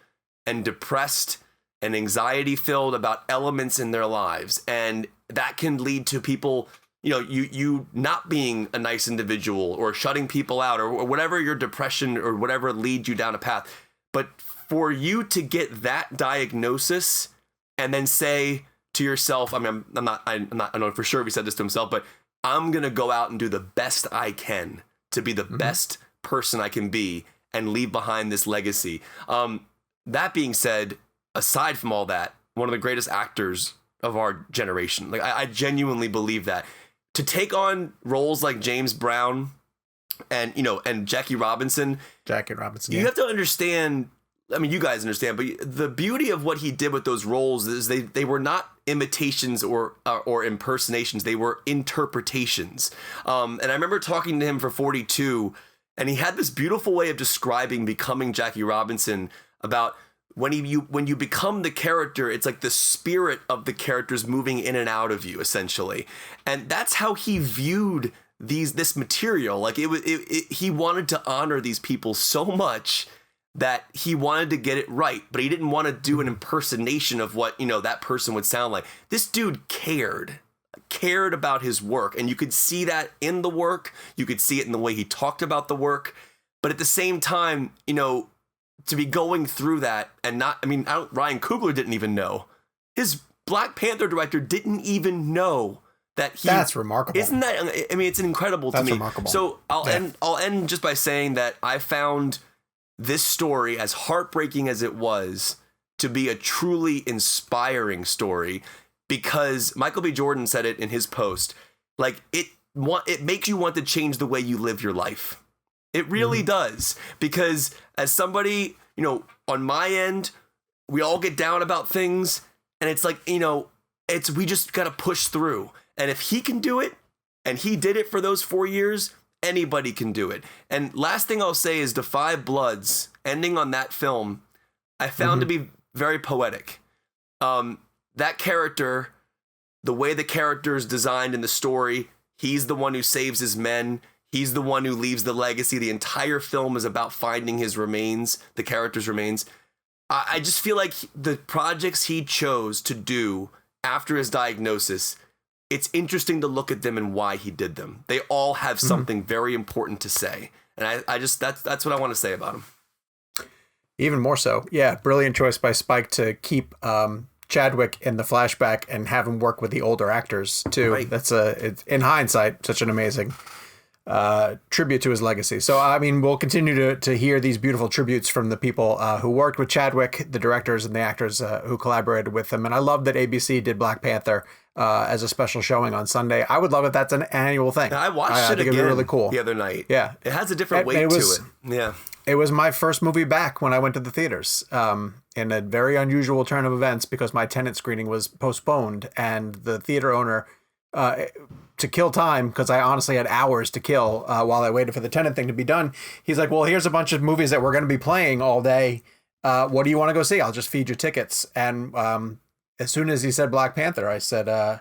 and depressed and anxiety filled about elements in their lives, and that can lead to people, you not being a nice individual or shutting people out or whatever your depression or whatever leads you down a path. But for you to get that diagnosis and then say to yourself, I mean, I don't know for sure if he said this to himself, but I'm going to go out and do the best I can to be the best person I can be and leave behind this legacy. That being said, aside from all that, one of the greatest actors of our generation. Like I genuinely believe that. To take on roles like James Brown and Jackie Robinson, you have to understand. I mean, you guys understand, but the beauty of what he did with those roles is they were not imitations or impersonations. They were interpretations. And I remember talking to him for 42, and he had this beautiful way of describing becoming Jackie Robinson, about when you become the character, it's like the spirit of the character's moving in and out of you, essentially. And that's how he viewed this material. Like he wanted to honor these people so much that he wanted to get it right, but he didn't want to do an impersonation of what, that person would sound like. This dude cared about his work, and you could see that in the work. You could see it in the way he talked about the work. But at the same time, to be going through that and Ryan Coogler didn't even know. His Black Panther director didn't even know that he. That's remarkable. Isn't that? I mean, it's incredible to me. Remarkable. So I'll end just by saying that I found this story, as heartbreaking as it was, to be a truly inspiring story, because Michael B. Jordan said it in his post. Like it makes you want to change the way you live your life. It really does, because as somebody, on my end, we all get down about things, and it's like, we just got to push through. And if he can do it, and he did it for those 4 years, anybody can do it. And last thing I'll say is The Five Bloods, ending on that film, I found to be very poetic. That character, the way the character is designed in the story, he's the one who saves his men. He's the one who leaves the legacy. The entire film is about finding his remains, the character's remains. I just feel like the projects he chose to do after his diagnosis, it's interesting to look at them and why he did them. They all have something very important to say. And I just, that's what I want to say about him. Even more so. Yeah. Brilliant choice by Spike to keep Chadwick in the flashback and have him work with the older actors too. Right. That's it's, in hindsight, such an amazing tribute to his legacy. So, I mean, we'll continue to hear these beautiful tributes from the people who worked with Chadwick, the directors and the actors who collaborated with him. And I love that ABC did Black Panther as a special showing on Sunday. I would love if that's an annual thing. I watched it again really cool. The other night. Yeah. It has a different weight to it. Yeah. It was my first movie back when I went to the theaters, in a very unusual turn of events, because my Tenet screening was postponed, and the theater owner, to kill time, because I honestly had hours to kill while I waited for the Tenet thing to be done, he's like, well, here's a bunch of movies that we're going to be playing all day. What do you want to go see? I'll just feed you tickets. And as soon as he said Black Panther, I said, oh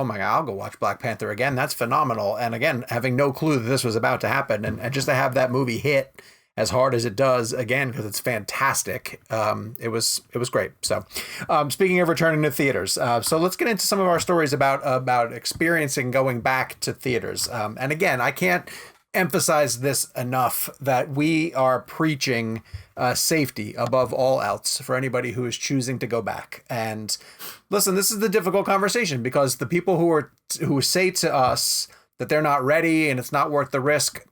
my God, I'll go watch Black Panther again. That's phenomenal. And again, having no clue that this was about to happen, and just to have that movie hit as hard as it does, again, because it's fantastic. It was great. So speaking of returning to theaters, so let's get into some of our stories about experiencing going back to theaters. And again, I can't emphasize this enough that we are preaching safety above all else for anybody who is choosing to go back. And listen, this is the difficult conversation, because the people who say to us that they're not ready and it's not worth the risk,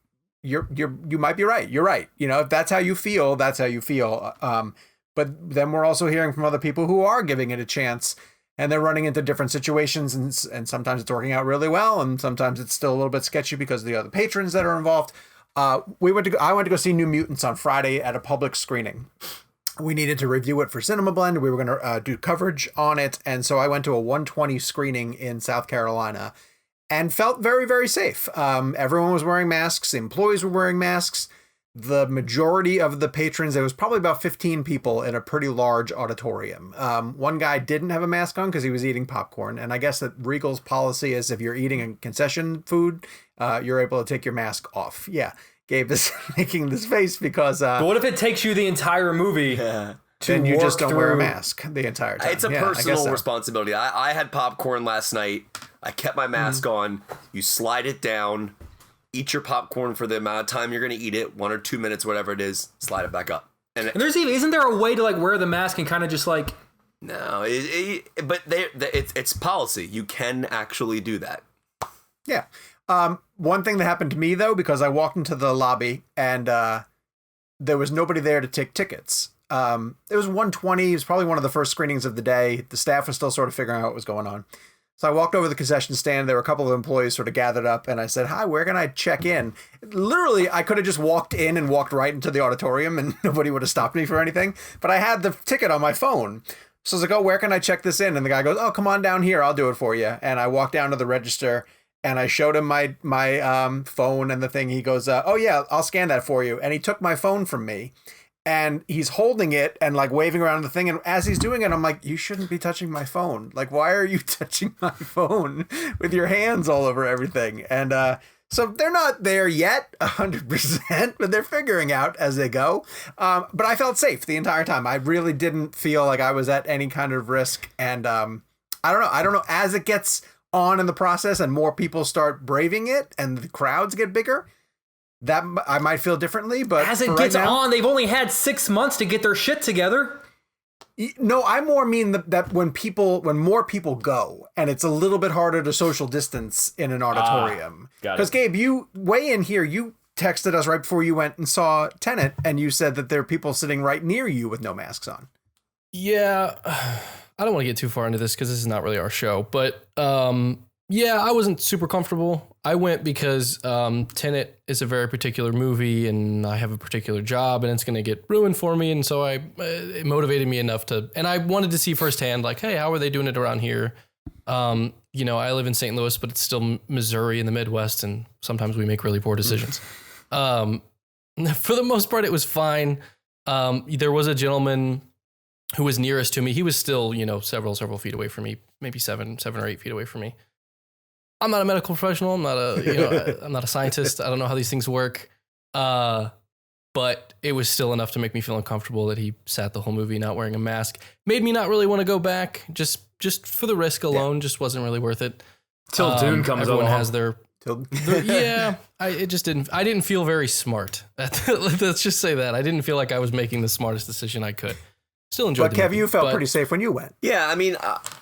you might be right. You're right. You know, if that's how you feel, that's how you feel. But then we're also hearing from other people who are giving it a chance, and they're running into different situations, and sometimes it's working out really well, and sometimes it's still a little bit sketchy because of the other patrons that are involved. I went to go see New Mutants on Friday at a public screening. We needed to review it for CinemaBlend. We were going to do coverage on it, and so I went to a 120 screening in South Carolina and felt very, very safe. Everyone was wearing masks. The employees were wearing masks. The majority of the patrons, there was probably about 15 people in a pretty large auditorium. One guy didn't have a mask on because he was eating popcorn. And I guess that Regal's policy is if you're eating a concession food, you're able to take your mask off. Yeah. Gabe is making this face because... but what if it takes you the entire movie? Yeah. Then you just don't wear a mask the entire time. It's a personal responsibility. I had popcorn last night. I kept my mask on. You slide it down. Eat your popcorn for the amount of time you're going to eat it, 1 or 2 minutes, whatever it is, slide it back up. And isn't there a way to like wear the mask and kind of just like... No, but it's policy. You can actually do that. Yeah. One thing that happened to me, though, because I walked into the lobby and there was nobody there to take tickets. It was 1:20. It was probably one of the first screenings of the day. The staff was still sort of figuring out what was going on. So I walked over to the concession stand. There were a couple of employees sort of gathered up, and I said, hi, where can I check in? Literally, I could have just walked in and walked right into the auditorium and nobody would have stopped me for anything. But I had the ticket on my phone. So I was like, oh, where can I check this in? And the guy goes, oh, come on down here. I'll do it for you. And I walked down to the register and I showed him my phone and the thing. He goes, oh, yeah, I'll scan that for you. And he took my phone from me. And he's holding it and like waving around the thing. And as he's doing it, I'm like, you shouldn't be touching my phone. Like, why are you touching my phone with your hands all over everything? And so they're not there yet 100%, but they're figuring out as they go. But I felt safe the entire time. I really didn't feel like I was at any kind of risk. And I don't know. As it gets on in the process and more people start braving it and the crowds get bigger, that I might feel differently, but as it gets on, they've only had 6 months to get their shit together. No, I more mean that when more people go, and it's a little bit harder to social distance in an auditorium. Because Gabe, you weigh in here. You texted us right before you went and saw Tenet, and you said that there are people sitting right near you with no masks on. Yeah, I don't want to get too far into this because this is not really our show, but yeah, I wasn't super comfortable. I went because Tenet is a very particular movie and I have a particular job and it's going to get ruined for me. And so it motivated me enough and I wanted to see firsthand, like, hey, how are they doing it around here? You know, I live in St. Louis, but it's still Missouri in the Midwest. And sometimes we make really poor decisions. For the most part, it was fine. There was a gentleman who was nearest to me. He was still, you know, several feet away from me, maybe seven or 8 feet away from me. I'm not a medical professional. I'm not I'm not a scientist. I don't know how these things work. But it was still enough to make me feel uncomfortable that he sat the whole movie not wearing a mask. Made me not really want to go back. Just for the risk alone, just wasn't really worth it. Till Dune comes everyone along. Has their yeah. I didn't feel very smart. Let's just say that I didn't feel like I was making the smartest decision I could. Still enjoyed. But Kev, you felt pretty safe when you went. Yeah, I mean,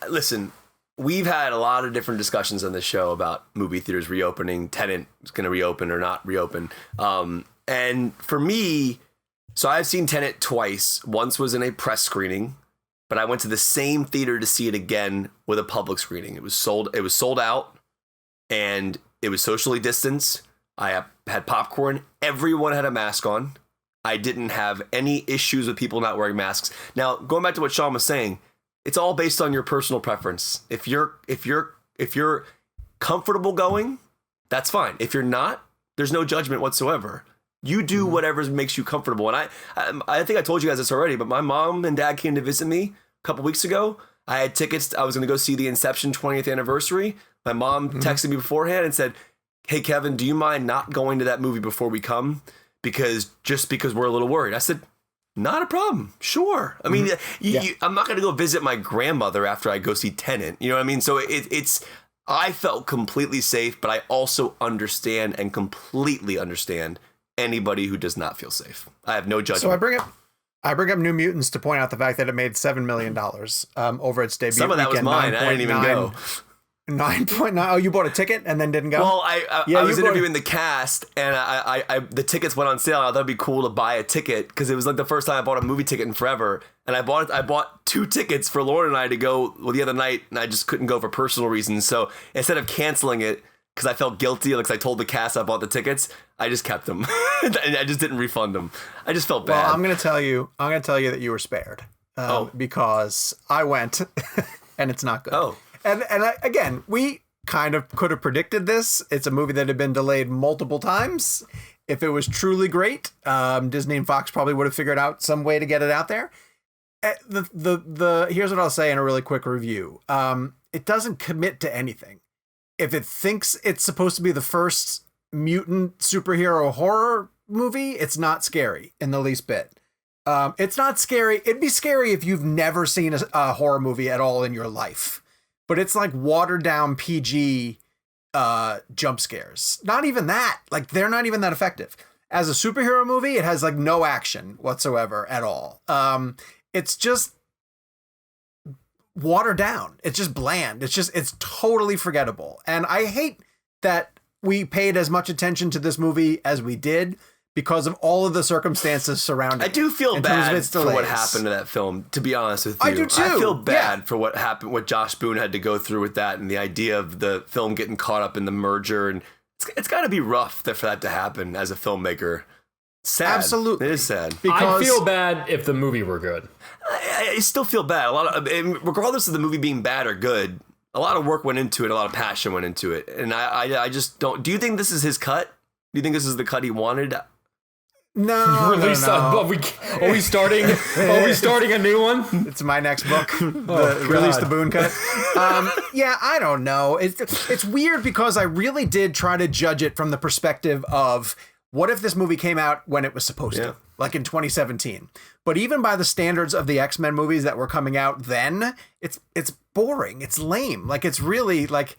listen. We've had a lot of different discussions on this show about movie theaters reopening, Tenet is going to reopen or not reopen. And for me, so I've seen Tenet twice. Once was in a press screening, but I went to the same theater to see it again with a public screening. It was sold out and it was socially distanced. I had popcorn. Everyone had a mask on. I didn't have any issues with people not wearing masks. Now, going back to what Sean was saying, it's all based on your personal preference. If you're comfortable going, that's fine. If you're not, there's no judgment whatsoever. You do whatever makes you comfortable. And I think I told you guys this already, but my mom and dad came to visit me a couple weeks ago. I had tickets. I was going to go see the Inception 20th anniversary. My mom texted me beforehand and said, "Hey, Kevin, do you mind not going to that movie before we come? Because we're a little worried." I said, "Not a problem. Sure." I mean, I'm not going to go visit my grandmother after I go see Tenet. You know what I mean? So I felt completely safe, but I also understand and completely understand anybody who does not feel safe. I have no judgment. So I bring up New Mutants to point out the fact that it made $7 million over its debut. Some of that was mine. I didn't even go. 9.9. Oh, you bought a ticket and then didn't go? Well, I was interviewing the cast, and I the tickets went on sale. I thought it'd be cool to buy a ticket because it was like the first time I bought a movie ticket in forever. And I bought 2 tickets for Lauren and I to go the other night, and I just couldn't go for personal reasons. So instead of canceling it because I felt guilty, like I told the cast I bought the tickets, I just kept them. And I just didn't refund them. I just felt bad. Well, I'm gonna tell you that you were spared because I went, and it's not good. Oh. And again, we kind of could have predicted this. It's a movie that had been delayed multiple times. If it was truly great, Disney and Fox probably would have figured out some way to get it out there. Here's what I'll say in a really quick review. It doesn't commit to anything. If it thinks it's supposed to be the first mutant superhero horror movie, it's not scary in the least bit. It's not scary. It'd be scary if you've never seen a horror movie at all in your life. But it's like watered down PG jump scares. Not even that. Like, they're not even that effective. As a superhero movie, it has like no action whatsoever at all. It's just watered down. It's just bland. It's totally forgettable. And I hate that we paid as much attention to this movie as we did because of all of the circumstances surrounding it. I do feel bad for what happened to that film, to be honest with you. I do too. I feel bad for what happened, what Josh Boone had to go through with that, and the idea of the film getting caught up in the merger. And it's got to be rough for that to happen as a filmmaker. Sad. Absolutely. It is sad. I feel bad if the movie were good. I still feel bad. Regardless of the movie being bad or good, a lot of work went into it, a lot of passion went into it. And I just don't. Do you think this is his cut? Do you think this is the cut he wanted? No. Are we starting a new one? It's my next book. Release the Boone cut. Yeah, I don't know. It's weird because I really did try to judge it from the perspective of what if this movie came out when it was supposed to, like in 2017. But even by the standards of the X-Men movies that were coming out then, it's boring. It's lame. Like, it's really like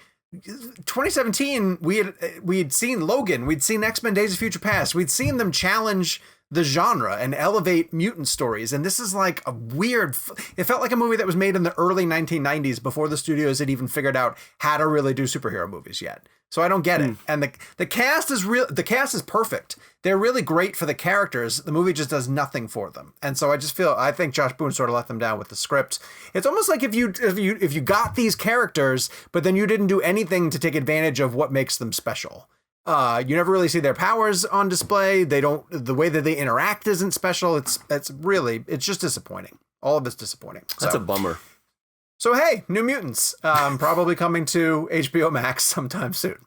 2017, we'd seen Logan, we'd seen X-Men Days of Future Past, we'd seen them challenge the genre and elevate mutant stories, and this is like a weird, it felt like a movie that was made in the early 1990s before the studios had even figured out how to really do superhero movies yet. So I don't get it. And the cast is the cast is perfect. They're really great for the characters. The movie just does nothing for them. And so I think Josh Boone sort of let them down with the script. It's almost like if you got these characters, but then you didn't do anything to take advantage of what makes them special. You never really see their powers on display. The way that they interact isn't special. It's just disappointing. All of it's disappointing. That's a bummer. So, hey, New Mutants, probably coming to HBO Max sometime soon.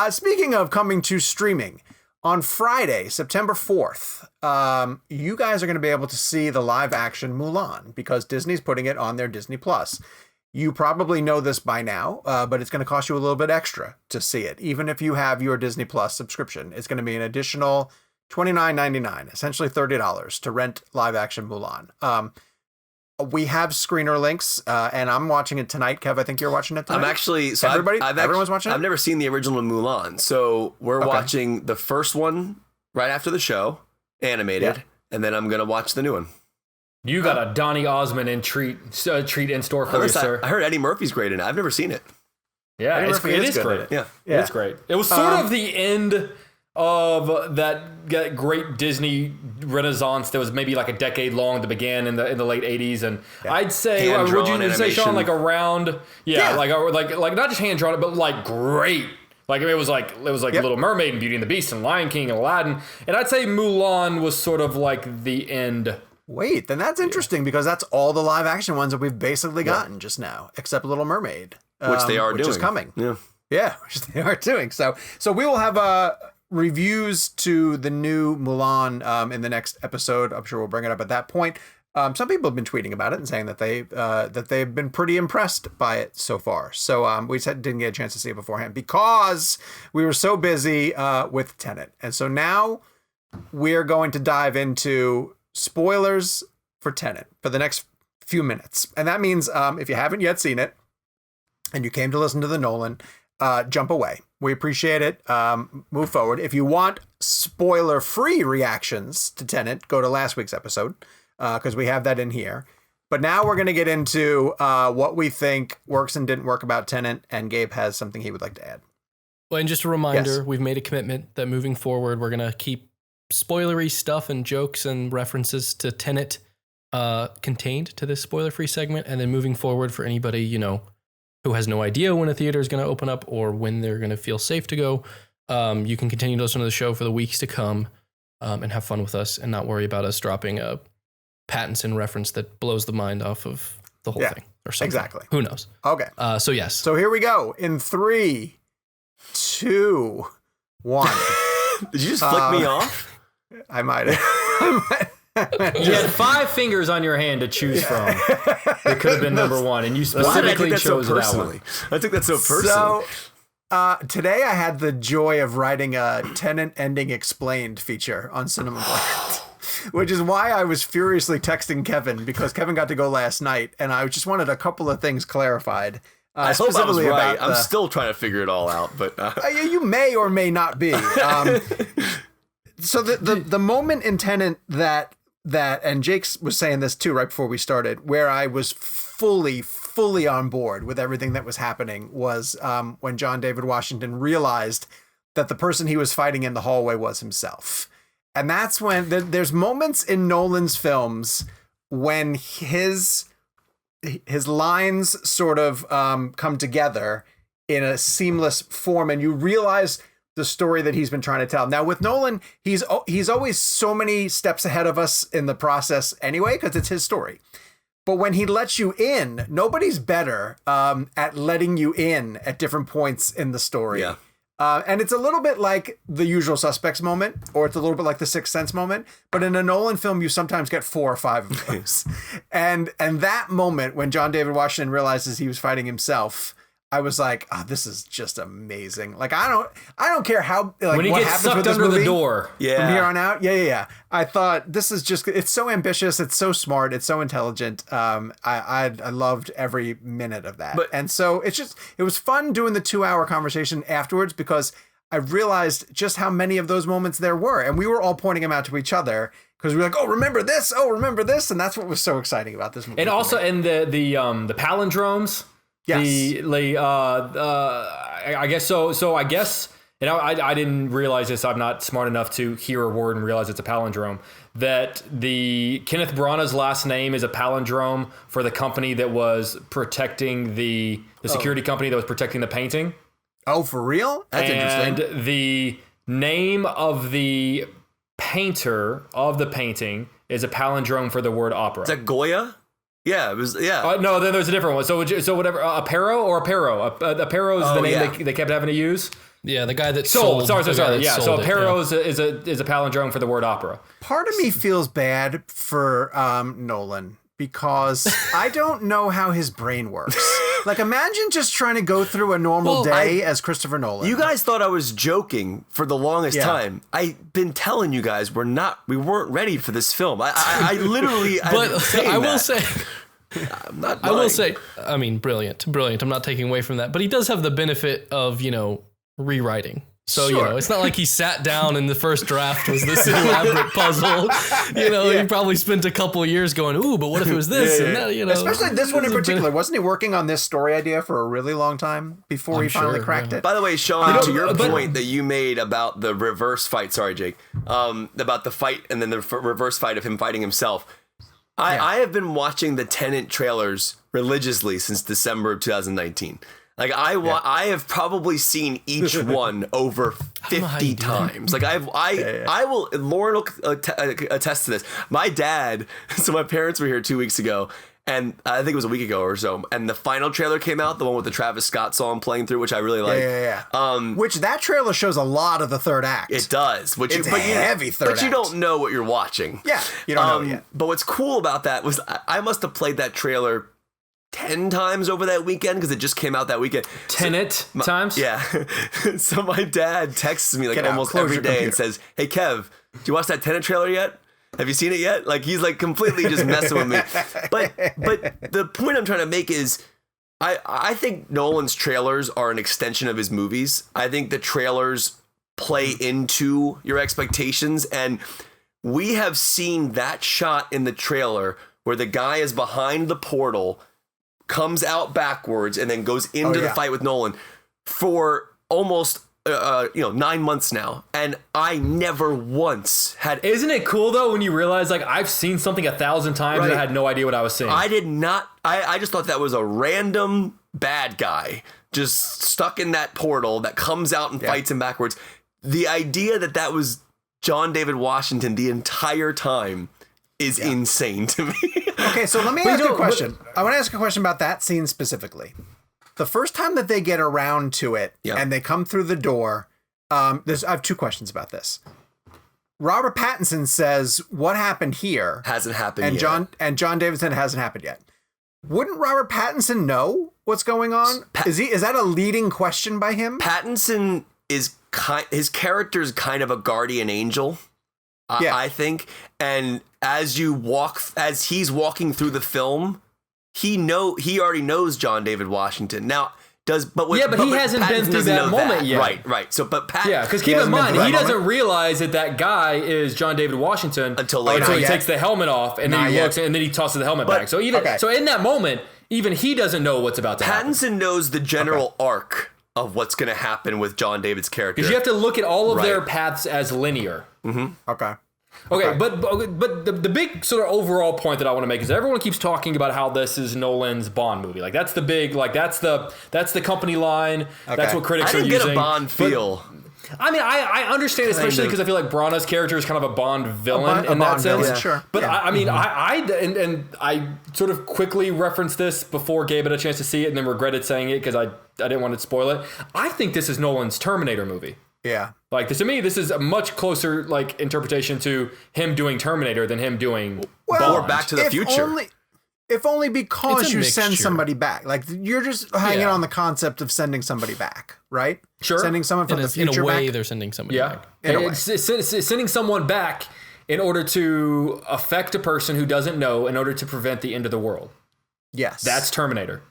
Speaking of coming to streaming, on Friday, September 4th, you guys are going to be able to see the live-action Mulan because Disney's putting it on their Disney+. You probably know this by now, but it's going to cost you a little bit extra to see it. Even if you have your Disney Plus subscription, it's going to be an additional $29.99, essentially $30 to rent live-action Mulan. We have screener links, and I'm watching it tonight. Kev, I think you're watching it tonight. I'm actually... So everyone's watching it? I've never seen the original Mulan, so we're watching the first one right after the show, animated, and then I'm going to watch the new one. You got a Donny Osmond treat in store for you, sir. I heard Eddie Murphy's great in it. I've never seen it. Yeah, it is great. Yeah, it's great. It was sort of the end of that great Disney renaissance that was maybe like a decade long to begin in the late 80s, and I'd say would you say, Sean, like around like not just hand drawn, but like great. Like it was like Little Mermaid and Beauty and the Beast and Lion King and Aladdin, and I'd say Mulan was sort of like the end. Wait, then that's interesting because that's all the live action ones that we've basically gotten just now, except Little Mermaid, which they are doing, which is coming. Yeah, which they are doing. So we will have reviews to the new Mulan in the next episode. I'm sure we'll bring it up at that point. some people have been tweeting about it and saying that they've been pretty impressed by it so far. So we didn't get a chance to see it beforehand because we were so busy with Tenet. And so now we're going to dive into spoilers for Tenet for the next few minutes. And that means if you haven't yet seen it and you came to listen to the Nolan, jump away. We appreciate it. Move forward. If you want spoiler-free reactions to Tenet, go to last week's episode because we have that in here. But now we're going to get into what we think works and didn't work about Tenet, and Gabe has something he would like to add. Well, and just a reminder, we've made a commitment that moving forward, we're going to keep spoilery stuff and jokes and references to Tenet contained to this spoiler-free segment. And then moving forward for anybody, who has no idea when a theater is going to open up or when they're going to feel safe to go, you can continue to listen to the show for the weeks to come and have fun with us and not worry about us dropping a Pattinson reference that blows the mind off of the whole thing or something. Exactly. Who knows? Okay. So yes. So here we go. In 3, 2, 1. Did you just flick me off? I might have. You had 5 fingers on your hand to choose from. It could have been number 1, and you specifically chose that one. I think that's so personal. So today I had the joy of writing a Tenet ending explained feature on CinemaBlend, which is why I was furiously texting Kevin, because Kevin got to go last night, and I just wanted a couple of things clarified. I hope I was right. I'm still trying to figure it all out, but you may or may not be. So the moment in Tenet that and Jake was saying this too right before we started, where I was fully on board with everything that was happening was when John David Washington realized that the person he was fighting in the hallway was himself. And that's when there's moments in Nolan's films when his lines sort of come together in a seamless form, and you realize the story that he's been trying to tell. Now with Nolan, he's always so many steps ahead of us in the process anyway, because it's his story. But when he lets you in, nobody's better at letting you in at different points in the story. Yeah. And it's a little bit like the Usual Suspects moment, or it's a little bit like the Sixth Sense moment. But in a Nolan film, you sometimes get 4 or 5 of those. and that moment when John David Washington realizes he was fighting himself, I was like, oh, this is just amazing. Like, I don't care how, like, when he what gets happens sucked with this under movie the door. from here on out. Yeah. I thought this is just, it's so ambitious. It's so smart. It's so intelligent. I loved every minute of that. And so it was fun doing the 2-hour conversation afterwards, because I realized just how many of those moments there were. And we were all pointing them out to each other, because we were like, oh, remember this. Oh, remember this. And that's what was so exciting about this movie. And also, and the palindromes. Yes. I guess so. So I guess, and I didn't realize this. I'm not smart enough to hear a word and realize it's a palindrome. That the Kenneth Branagh's last name is a palindrome for the company that was protecting the security company that was protecting the painting. Oh, for real? That's interesting. And the name of the painter of the painting is a palindrome for the word opera. Is that Goya? Yeah, it was. Yeah. No, then there's a different one. So whatever, Aparo or Aparo. Aparo is the name they kept having to use. Yeah, the guy that sold. Sorry. Yeah, so Aparo is a palindrome for the word opera. Part of me feels bad for Nolan, because I don't know how his brain works. Like, imagine just trying to go through a normal day as Christopher Nolan. You guys thought I was joking for the longest time. I've been telling you guys we weren't ready for this film. I literally. But I will say. I'm not lying. I will say, I mean, brilliant. I'm not taking away from that, but he does have the benefit of, rewriting. So, it's not like he sat down and the first draft was this elaborate puzzle. He probably spent a couple of years going, ooh, but what if it was this? And that, especially this one in particular. Wasn't he working on this story idea for a really long time before he finally cracked it? By the way, Sean, to your point that you made about the reverse fight, sorry, Jake, about the fight and then the reverse fight of him fighting himself. I have been watching the Tenet trailers religiously since December of 2019. Like I have probably seen each one over 50 times. Like I will. Lauren will attest to this. My dad. So my parents were here 2 weeks ago, And I think it was a week ago or so. And the final trailer came out, the one with the Travis Scott song playing through, which I really like. Yeah. Which that trailer shows a lot of the third act. It does. It's heavy third act. But you don't know what you're watching. Yeah, you don't know yet. But what's cool about that was I must have played that trailer 10 times over that weekend because it just came out that weekend. Tenet times? Yeah. So my dad texts me almost every day and says, "Hey, Kev, did you watch that Tenet trailer yet? Have you seen it yet?" Like, he's like completely just messing with me. But the point I'm trying to make is I think Nolan's trailers are an extension of his movies. I think the trailers play into your expectations. And we have seen that shot in the trailer where the guy is behind the portal, comes out backwards, and then goes into the fight with Nolan for almost 9 months now, and I never once had. Isn't it cool though when you realize like I've seen something 1,000 times and I had no idea what I was seeing? I did not. I just thought that was a random bad guy just stuck in that portal that comes out and fights him backwards. The idea that was John David Washington the entire time is insane to me. Okay, so let me ask you a question. I want to ask a question about that scene specifically. The first time that they get around to it and they come through the door, I have two questions about this. Robert Pattinson says, "What happened here hasn't happened yet." And John Davidson hasn't happened yet. Wouldn't Robert Pattinson know what's going on? Is that a leading question by him? Pattinson is his character is kind of a guardian angel. I think, and as he's walking through the film, he already knows John David Washington. Now he hasn't been through that moment yet. Right. So, but because keep in mind, he doesn't realize that guy is John David Washington until later. Until he takes the helmet off, and then he looks, and then he tosses the helmet back. So so in that moment, even he doesn't know what's about to happen. Pattinson knows the general arc of what's going to happen with John David's character. Because you have to look at all of their paths as linear. Mm-hmm. Okay, but the big sort of overall point that I want to make is everyone keeps talking about how this is Nolan's Bond movie. Like that's the big, like that's the company line. Okay. That's what critics are using. I didn't get a Bond feel. I mean, I understand, especially because I feel like Branagh's character is kind of a Bond villain in that sense. Yeah. Sure. But I mean, I sort of quickly referenced this before Gabe had a chance to see it, and then regretted saying it because I didn't want to spoil it. I think this is Nolan's Terminator movie. Yeah. Like to me, this is a much closer like interpretation to him doing Terminator than him doing Bond. Or Back to the Future. If only because you send somebody back. Like you're just hanging on the concept of sending somebody back, right? Sure. Sending someone from the future in a way back. they're sending somebody back. It's sending someone back in order to affect a person who doesn't know in order to prevent the end of the world. Yes. That's Terminator.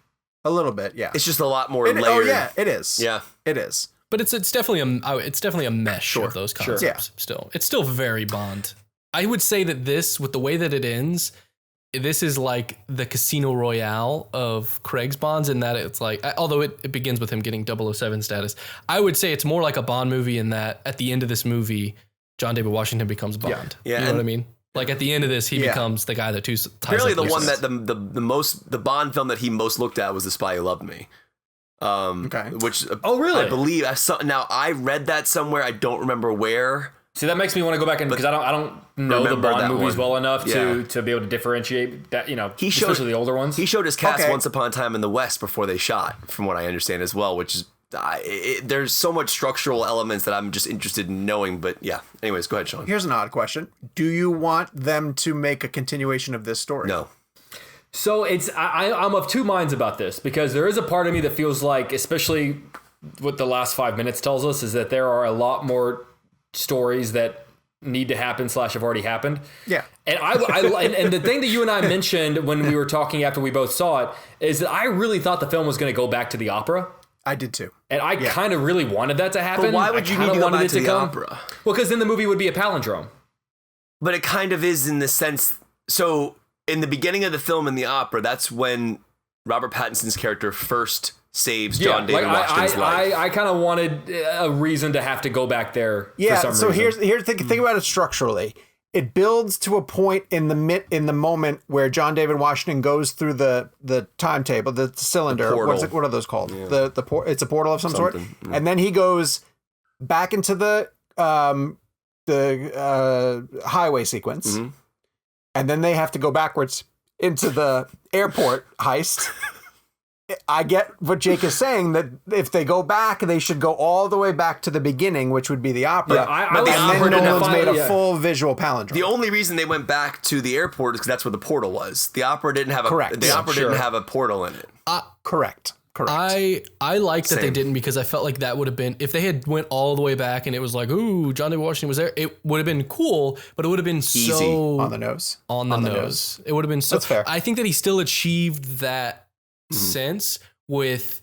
A little bit, yeah. It's just a lot more layered. Oh yeah, it is. Yeah. It is. But it's definitely a mesh of those concepts. Yeah. Still, it's still very Bond. I would say that this, with the way that it ends, this is like the Casino Royale of Craig's Bonds in that it's like, although it begins with him getting 007 status, I would say it's more like a Bond movie in that at the end of this movie, John David Washington becomes Bond. Yeah. You know what I mean? Like at the end of this, he becomes the guy that ties apparently the one that the Bond film that he most looked at was The Spy Who Loved Me. Which really? I believe now I read that somewhere. I don't remember where. See, that makes me want to go back because I don't know the Bond movies well enough to be able to differentiate that. Especially the older ones. He showed his cast Once Upon a Time in the West before they shot, from what I understand as well. Which is there's so much structural elements that I'm just interested in knowing. But yeah, anyways, go ahead, Sean. Here's an odd question: do you want them to make a continuation of this story? No. So I'm of two minds about this because there is a part of me that feels like, especially what the last 5 minutes tells us, is that there are a lot more stories that need to happen / have already happened. Yeah. And and the thing that you and I mentioned when we were talking after we both saw it is that I really thought the film was going to go back to the opera. I did too. And I kind of really wanted that to happen. But why would you need to go back to the opera? Well, because then the movie would be a palindrome. But it kind of is in the sense, so in the beginning of the film in the opera, that's when Robert Pattinson's character first saves John David Washington's life. I kind of wanted a reason to have to go back there. Yeah. For some reason. Here's think about it structurally. It builds to a point in the moment where John David Washington goes through the timetable, the cylinder. The portal. What are those called? Yeah. It's a portal of some sort. Yeah. And then he goes back into the highway sequence. Mm-hmm. And then they have to go backwards into the airport heist. I get what Jake is saying, that if they go back, they should go all the way back to the beginning, which would be the opera. Yeah, and then Nolan's made a yeah. full visual palindrome. The only reason they went back to the airport is because that's where the portal was. The opera didn't have Correct. didn't have a portal in it. Correct. I like that they Same. didn't, because I felt like that would have been, if they had went all the way back and it was like, ooh, John David Washington was there, it would have been cool, but it would have been so on the nose. on the nose. It would have been so. That's fair. I think that he still achieved that sense with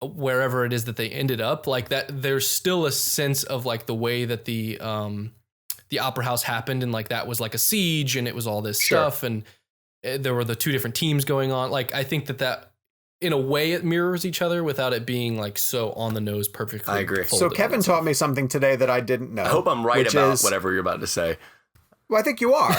wherever it is that they ended up. Like that, there's still a sense of like the way that the opera house happened, and like that was like a siege, and it was all this stuff, and there were the two different teams going on. Like I think that in a way it mirrors each other without it being like so on the nose perfectly. I agree. So Kevin taught me something today that I didn't know. I hope I'm right which about is, whatever you're about to say. Well, I think you are.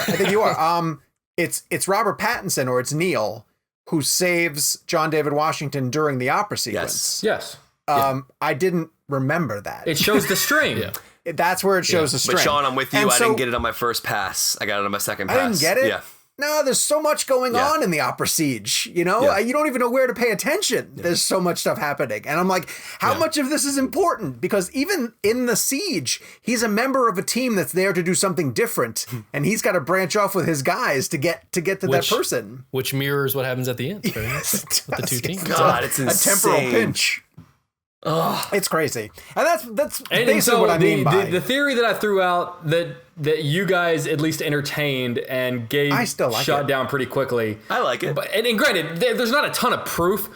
It's Robert Pattinson, or it's Neil, who saves John David Washington during the opera sequence. Yes. I didn't remember that. It shows the strain. That's where it shows the strength. But Sean, I'm with you. And I so- didn't get it on my first pass. I got it on my second pass. I didn't get it? Yeah. No, there's so much going Yeah. on in the opera siege, you know? Yeah. You don't even know where to pay attention. There's so much stuff happening. And I'm like, how much of this is important? Because even in the siege, he's a member of a team that's there to do something different. And he's got to branch off with his guys to get to that person. which mirrors what happens at the end very much so, with the two teams. God, it's a insane. temporal pinch. It's crazy. And that's And basically so what I mean by the theory that I threw out that you guys at least entertained and gave I still like shot it. down pretty quickly. I like it. But and granted, there's not a ton of proof.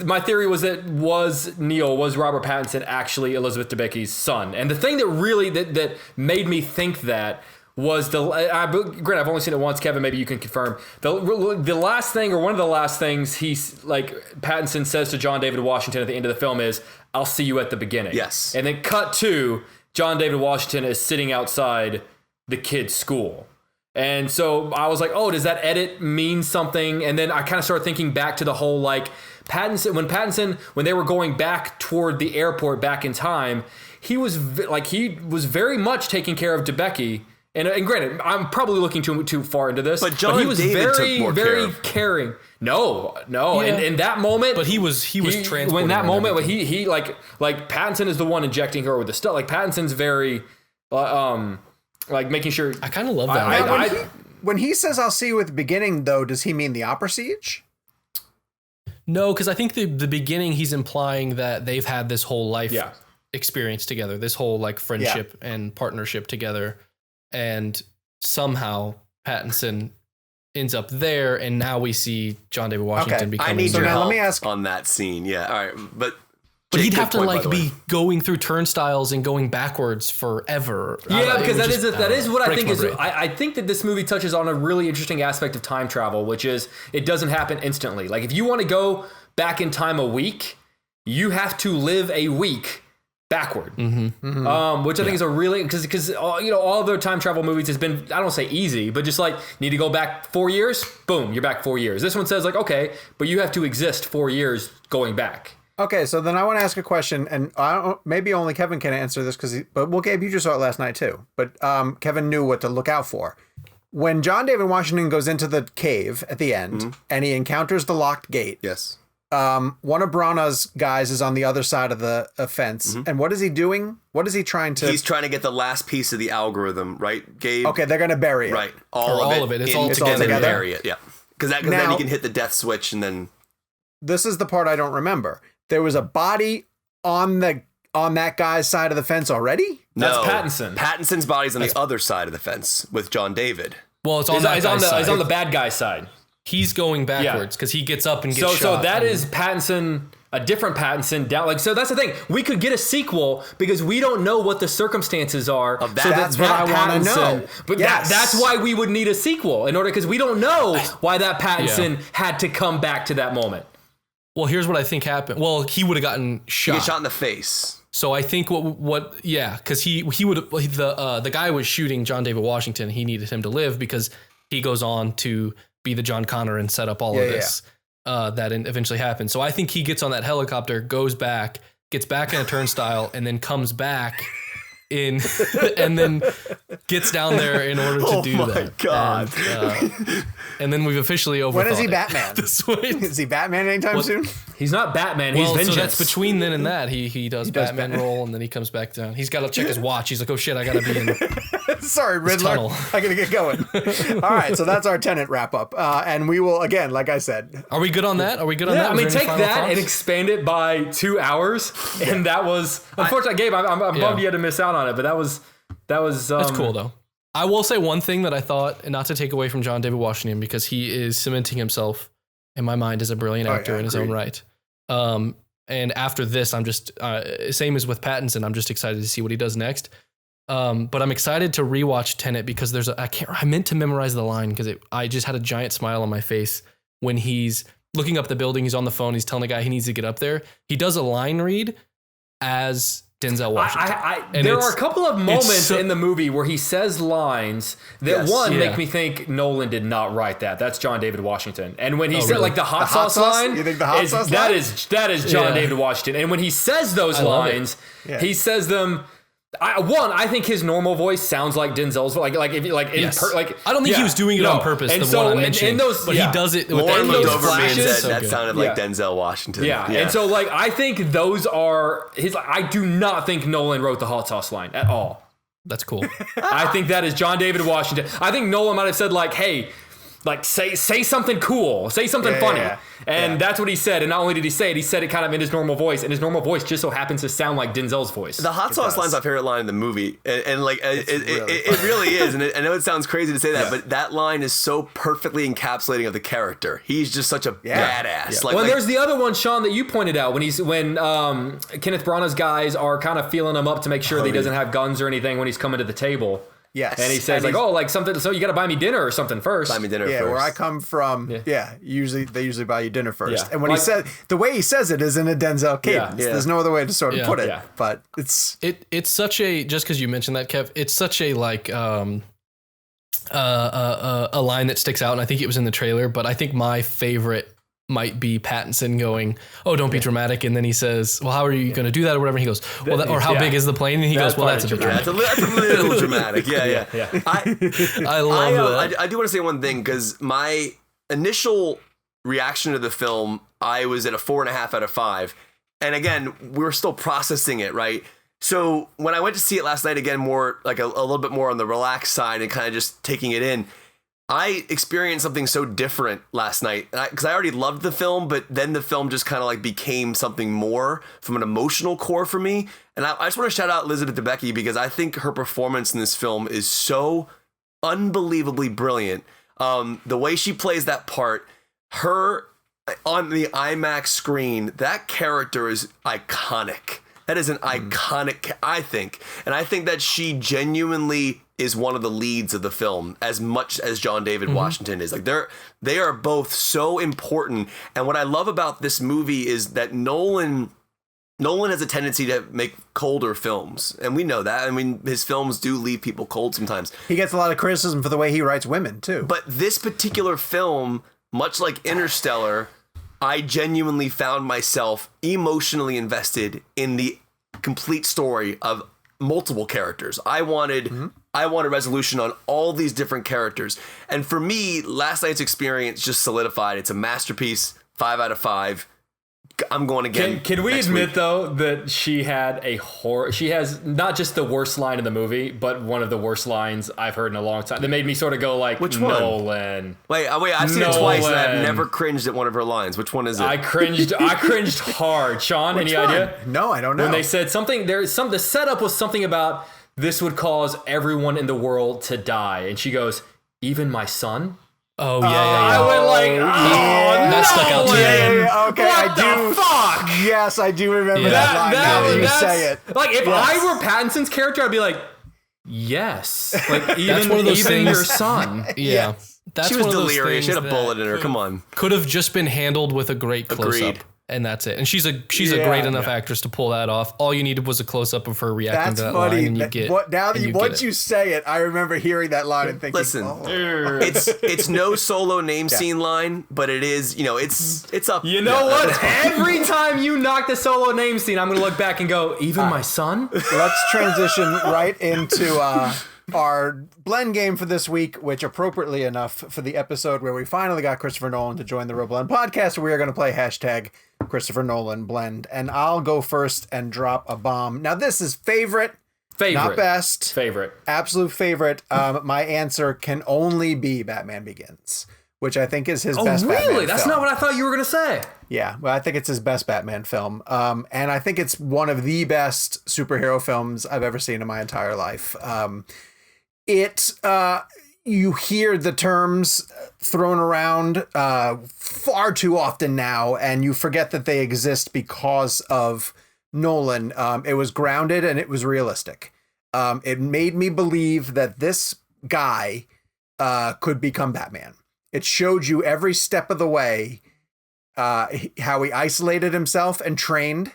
My theory was that was Robert Pattinson actually Elizabeth Debicki's son? And the thing that really that made me think that was granted, I've only seen it once. Kevin, maybe you can confirm. The last thing, or one of the last things Pattinson says to John David Washington at the end of the film is, "I'll see you at the beginning." Yes. And then cut to John David Washington is sitting outside the kid's school. And so I was like, oh, does that edit mean something? And then I kind of started thinking back to the whole Pattinson, when they were going back toward the airport back in time, he was very much taking care of Debicki. And granted, I'm probably looking too far into this, But John he was David very, took more very care of- caring. No. Yeah. In that moment, But he was transporting when that her moment and when he like Pattinson is the one injecting her with the stuff. Like Pattinson's very like making sure. I kind of love that. When he says "I'll see you at the beginning," though, does he mean the opera siege? No, because I think the beginning he's implying that they've had this whole life experience together, this whole like friendship and partnership together, and somehow Pattinson ends up there, and now we see John David Washington Okay. I becoming. need So your now help let me ask- on that scene. Yeah. All right. But But Jake, he'd good have to point, by like the way. be going through turnstiles and going backwards forever. Yeah, because that is what I breaks think my is. brain. I think that this movie touches on a really interesting aspect of time travel, which is it doesn't happen instantly. Like if you want to go back in time a week, you have to live a week backward. Which I think is a really because all other time travel movies has been, I don't say easy, but just like need to go back 4 years, boom, you're back 4 years. This one says like, okay, but you have to exist 4 years going back. Okay, so then I want to ask a question, and maybe only Kevin can answer this Gabe, you just saw it last night too. But Kevin knew what to look out for. When John David Washington goes into the cave at the end and he encounters the locked gate, Yes. one of Branagh's guys is on the other side of the fence. And what is he doing? What is he trying to... He's trying to get the last piece of the algorithm, right, Gabe? Okay, they're going to bury it. Right. all of it. It's all in- together. and then bury it. Yeah. Because then Now- you can hit the death switch and then... This is the part I don't remember. There was a body on that guy's side of the fence already? That's No. Pattinson. Pattinson's body's on the other side of the fence with John David. Well, it's on He's that guy's side. on the bad guy side. He's going backwards because he gets up and gets shot. So that is Pattinson, a different Pattinson down. Like, so that's the thing. We could get a sequel because we don't know what the circumstances are Of that. So That's what I wanna know. But Yes. that's why we would need a sequel in order, because we don't know why that Pattinson had to come back to that moment. Well, here's what I think happened. Well, he would have gotten He shot. gets shot in the face. So I think because he would the guy was shooting John David Washington. He needed him to live because he goes on to be the John Connor and set up all of this that eventually happened. So I think he gets on that helicopter, goes back, gets back in a turnstile, and then comes back in and then gets down there in order to do that. Oh my God. And then we've officially overthought When is he it. Batman? Is he Batman anytime soon? He's not Batman. He's Vengeance. So that's between then and that. He does Batman role, and then he comes back down. He's got to check his watch. He's like, oh shit, I got to be in Sorry, Riddler. tunnel. I gotta get going. All right, so that's our Tenet wrap up, and we will again, like I said. Are we good on that? Are we good on Yeah, that? I Was mean, there any take final that thoughts? and expand it by 2 hours, and that was unfortunately, Gabe. I'm bummed you had to miss out on it, but that was That's cool though. I will say one thing that I thought, and not to take away from John David Washington, because he is cementing himself in my mind as a brilliant actor in his own right. And after this, I'm just same as with Pattinson. I'm just excited to see what he does next. But I'm excited to rewatch Tenet because I meant to memorize the line because I just had a giant smile on my face when he's looking up the building. He's on the phone. He's telling the guy he needs to get up there. He does a line read as Denzel Washington. There are a couple of moments in the movie where he says lines that make me think Nolan did not write that. That's John David Washington. And when he said like the hot sauce line, you think the hot sauce that line? is John David Washington. And when he says those lines, he says them. I think his normal voice sounds like Denzel's. I don't think he was doing it on purpose. And the one I mentioned, but he does it. With Lauren looked over me and flashes. said that sounded like Denzel Washington. Yeah. And so like I think those are his. I do not think Nolan wrote the hot sauce line at all. That's cool. I think that is John David Washington. I think Nolan might have said like, hey. Like say something cool, say something funny, and that's what he said. And not only did he say it, he said it kind of in his normal voice, and his normal voice just so happens to sound like Denzel's voice. The hot sauce line's my favorite line in the movie, and like it really is. And I know it sounds crazy to say that, but that line is so perfectly encapsulating of the character. He's just such a badass. Like, there's the other one, Sean, that you pointed out when Kenneth Branagh's guys are kind of feeling him up to make sure that he doesn't have guns or anything when he's coming to the table. Yes. And he says something, so you got to buy me dinner or something first. Buy me dinner first. Yeah, where I come from, they usually buy you dinner first. Yeah. And when he said, the way he says it is in a Denzel cadence. Yeah. There's no other way to sort of put it. Yeah. But it's such a, just because you mentioned that, Kev, it's such a like a line that sticks out, and I think it was in the trailer, but I think my favorite might be Pattinson going, oh, don't be dramatic. And then he says, well, how are you going to do that or whatever? And he goes, well, or how big is the plane? And he goes, well, that's a bit dramatic. That's a little dramatic. Yeah. I love that. I do want to say one thing, because my initial reaction to the film, I was at a 4.5 out of 5. And again, we were still processing it, right? So when I went to see it last night, again, more like a little bit more on the relaxed side and kind of just taking it in, I experienced something so different last night because I already loved the film, but then the film just kind of like became something more from an emotional core for me. And I just want to shout out Elizabeth Debicki because I think her performance in this film is so unbelievably brilliant. The way she plays that part, her on the IMAX screen, that character is iconic. That is an iconic, I think. And I think that she genuinely is one of the leads of the film as much as John David Washington is. Like they are both so important. And what I love about this movie is that Nolan has a tendency to make colder films. And we know that. I mean, his films do leave people cold sometimes. He gets a lot of criticism for the way he writes women too. But this particular film, much like Interstellar, I genuinely found myself emotionally invested in the complete story of multiple characters. I wanted resolution on all these different characters. And for me, last night's experience just solidified. It's a masterpiece, 5 out of 5. I'm going again. Can we admit though that she had she has not just the worst line in the movie, but one of the worst lines I've heard in a long time. That made me sort of go like, which one? Nolan. Wait, I've seen it twice and I've never cringed at one of her lines. Which one is it? I cringed hard. Sean, any idea? No, I don't know. When they said something, the setup was something about this would cause everyone in the world to die, and she goes, even my son. Oh yeah. I went like, that stuck out to me. Okay, what the fuck? Yes, I do remember that line. Now that you say it. Like if I were Pattinson's character, I'd be like, yes, like even one of those even things. your son. Yeah. That's she was one of those delirious. She things had a bullet in her. Come on. Could have just been handled with a great close-up. Agreed. And that's it. And she's a great enough actress to pull that off. All you needed was a close up of her reacting to that line, and you get. Once you say it, I remember hearing that line and thinking, listen, it's no solo name scene line, but it is. It's up. You know what? Every time you knock rock the solo name scene, I'm going to look back and go, even my son? Let's transition right into our blend game for this week, which appropriately enough for the episode where we finally got Christopher Nolan to join the ReelBlend podcast, we are going to play hashtag ChristopherNolanBlend. And I'll go first and drop a bomb. Now, this is favorite. Not best. Favorite. Absolute favorite. My answer can only be Batman Begins, which I think is his best Batman film. Oh, really? That's not what I thought you were going to say. Yeah, well, I think it's his best Batman film. And I think it's one of the best superhero films I've ever seen in my entire life. You hear the terms thrown around far too often now, and you forget that they exist because of Nolan. It was grounded and it was realistic. It made me believe that this guy could become Batman. It showed you every step of the way how he isolated himself and trained,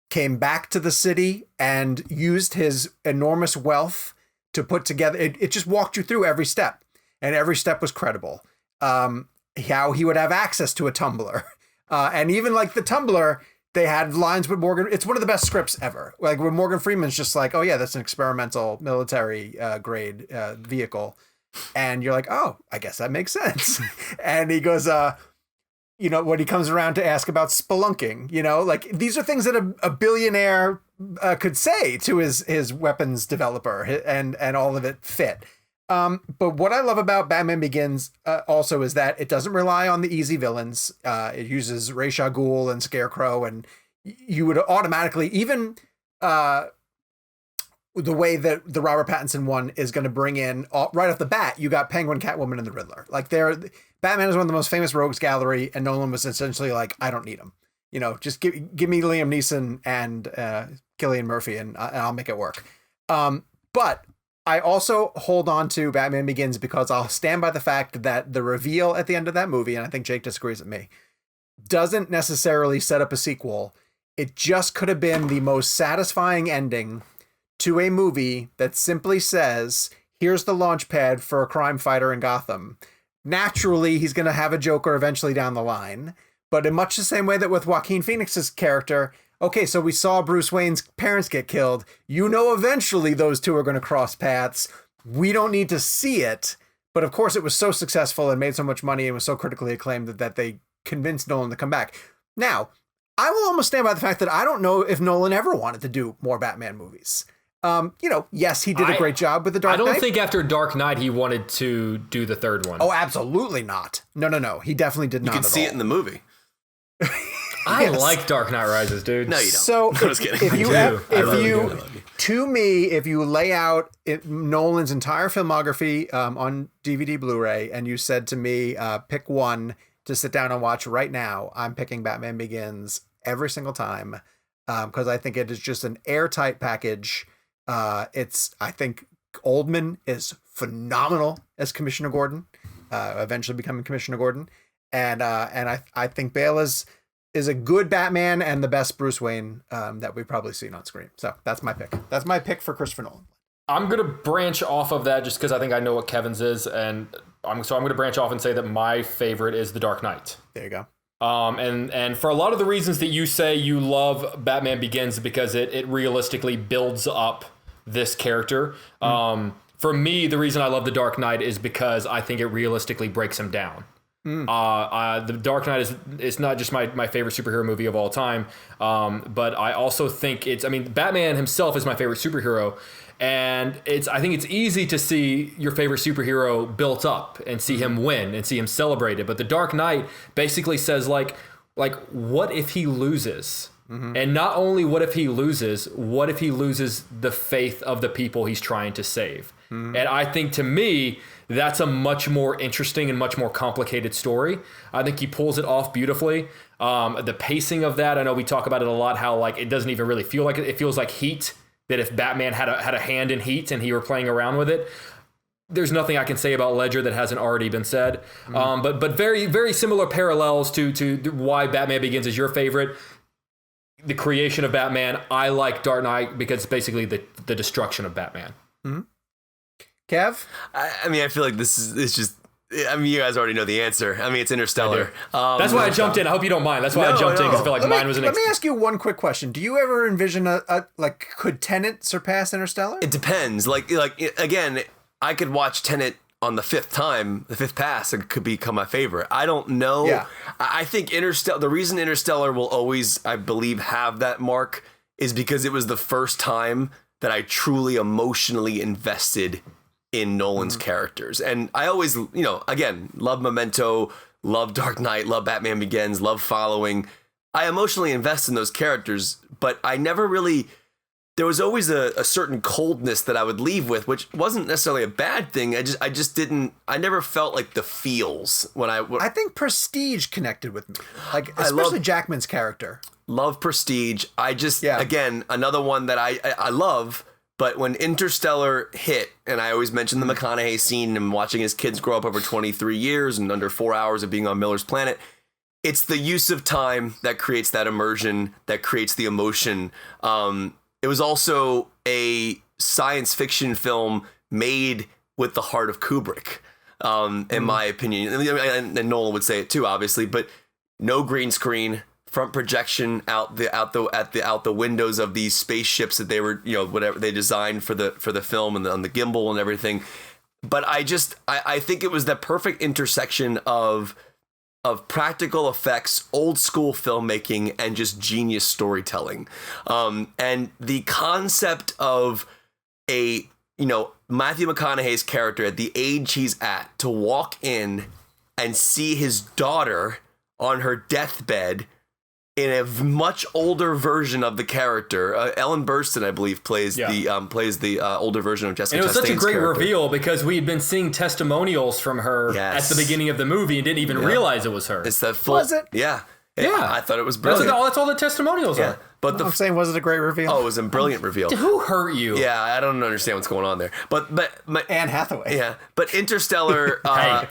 came back to the city and used his enormous wealth to put together. It just walked you through every step, and every step was credible. How he would have access to a tumbler, and even like the tumbler, they had lines with Morgan. It's one of the best scripts ever. Like when Morgan Freeman's just like, "Oh yeah, that's an experimental military grade vehicle," and you're like, "Oh, I guess that makes sense." And he goes, when he comes around to ask about spelunking, like these are things that a billionaire could say to his weapons developer, and all of it fit. But what I love about Batman Begins also is that it doesn't rely on the easy villains. It uses Ra's al Ghul and Scarecrow, and you would automatically, even the way that the Robert Pattinson one is going to bring in right off the bat, you got Penguin, Catwoman, and the Riddler. Like Batman is one of the most famous rogues gallery, and Nolan was essentially like, I don't need him. Just give me Liam Neeson and Cillian Murphy, and I'll make it work. But I also hold on to Batman Begins because I'll stand by the fact that the reveal at the end of that movie, and I think Jake disagrees with me, doesn't necessarily set up a sequel. It just could have been the most satisfying ending to a movie that simply says, here's the launch pad for a crime fighter in Gotham. Naturally, he's going to have a Joker eventually down the line, but in much the same way that with Joaquin Phoenix's character, okay, so we saw Bruce Wayne's parents get killed. Eventually those two are going to cross paths. We don't need to see it. But of course, it was so successful and made so much money and was so critically acclaimed that they convinced Nolan to come back. Now, I will almost stand by the fact that I don't know if Nolan ever wanted to do more Batman movies. Yes, he did a great job with The Dark Knight. I don't think after Dark Knight he wanted to do the third one. Oh, absolutely not. No. He definitely did not. You can see it in the movie. I like Dark Knight Rises, dude. No, you don't. So I was kidding. If you lay out Nolan's entire filmography on DVD Blu-ray, and you said to me, pick one to sit down and watch right now, I'm picking Batman Begins every single time, because I think it is just an airtight package. I think Oldman is phenomenal as Commissioner Gordon, eventually becoming Commissioner Gordon, and I think Bale is a good Batman and the best Bruce Wayne that we've probably seen on screen. So that's my pick. That's my pick for Christopher Nolan. I'm going to branch off of that just because I think I know what Kevin's is. And I'm going to branch off and say that my favorite is The Dark Knight. There you go. And for a lot of the reasons that you say you love Batman Begins because it realistically builds up this character. For me, the reason I love The Dark Knight is because I think it realistically breaks him down. The Dark Knight is not just my favorite superhero movie of all time, but I also think Batman himself is my favorite superhero, and I think it's easy to see your favorite superhero built up and see him win and see him celebrated. But The Dark Knight basically says like what if he loses? And not only what if he loses the faith of the people he's trying to save? And I think to me, that's a much more interesting and much more complicated story. I think he pulls it off beautifully. The pacing of that, I know we talk about it a lot, how like it doesn't even really feel like it. It feels like Heat, that if Batman had a hand in Heat and he were playing around with it. There's nothing I can say about Ledger that hasn't already been said. But very, very similar parallels to why Batman Begins is your favorite. The creation of Batman, I like Dark Knight because it's basically the destruction of Batman. Kev? I feel like this is just I mean, you guys already know the answer. I mean, it's Interstellar. That's why I jumped in. I hope you don't mind. That's why I jumped in, because I feel like mine was an. Let me ask you one quick question. Do you ever envision could Tenet surpass Interstellar? It depends. Like again, I could watch Tenet on the fifth pass, it could become my favorite. I don't know. Yeah. I think the reason Interstellar will always, I believe, have that mark is because it was the first time that I truly emotionally invested in Nolan's characters. And I always, again, love Memento, love Dark Knight, love Batman Begins, love Following. I emotionally invest in those characters, but I never really... There was always a certain coldness that I would leave with, which wasn't necessarily a bad thing. I never felt like the feels when I think Prestige connected with me, like especially Jackman's character. Love Prestige. Again, another one that I love, but when Interstellar hit, and I always mention the McConaughey scene and watching his kids grow up over 23 years and under 4 hours of being on Miller's Planet, it's the use of time that creates that immersion, that creates the emotion. It was also a science fiction film made with the heart of Kubrick, in my opinion. And Nolan would say it too, obviously. But no green screen, front projection out the windows of these spaceships that they were, whatever they designed for the film and on the gimbal and everything. But I think it was the perfect intersection of practical effects, old school filmmaking, and just genius storytelling. And the concept of Matthew McConaughey's character at the age he's at to walk in and see his daughter on her deathbed in a much older version of the character. Ellen Burstyn, I believe, plays the older version of Jessica Chastain's character. And it was such a great reveal because we had been seeing testimonials from her at the beginning of the movie and didn't even realize it was her. It's that full. Was it? Yeah. Yeah. I thought it was brilliant. That's all the testimonials are. But I'm saying, was it a great reveal? Oh, it was a brilliant reveal. Who hurt you? Yeah, I don't understand what's going on there. But Anne Hathaway. Yeah, but Interstellar.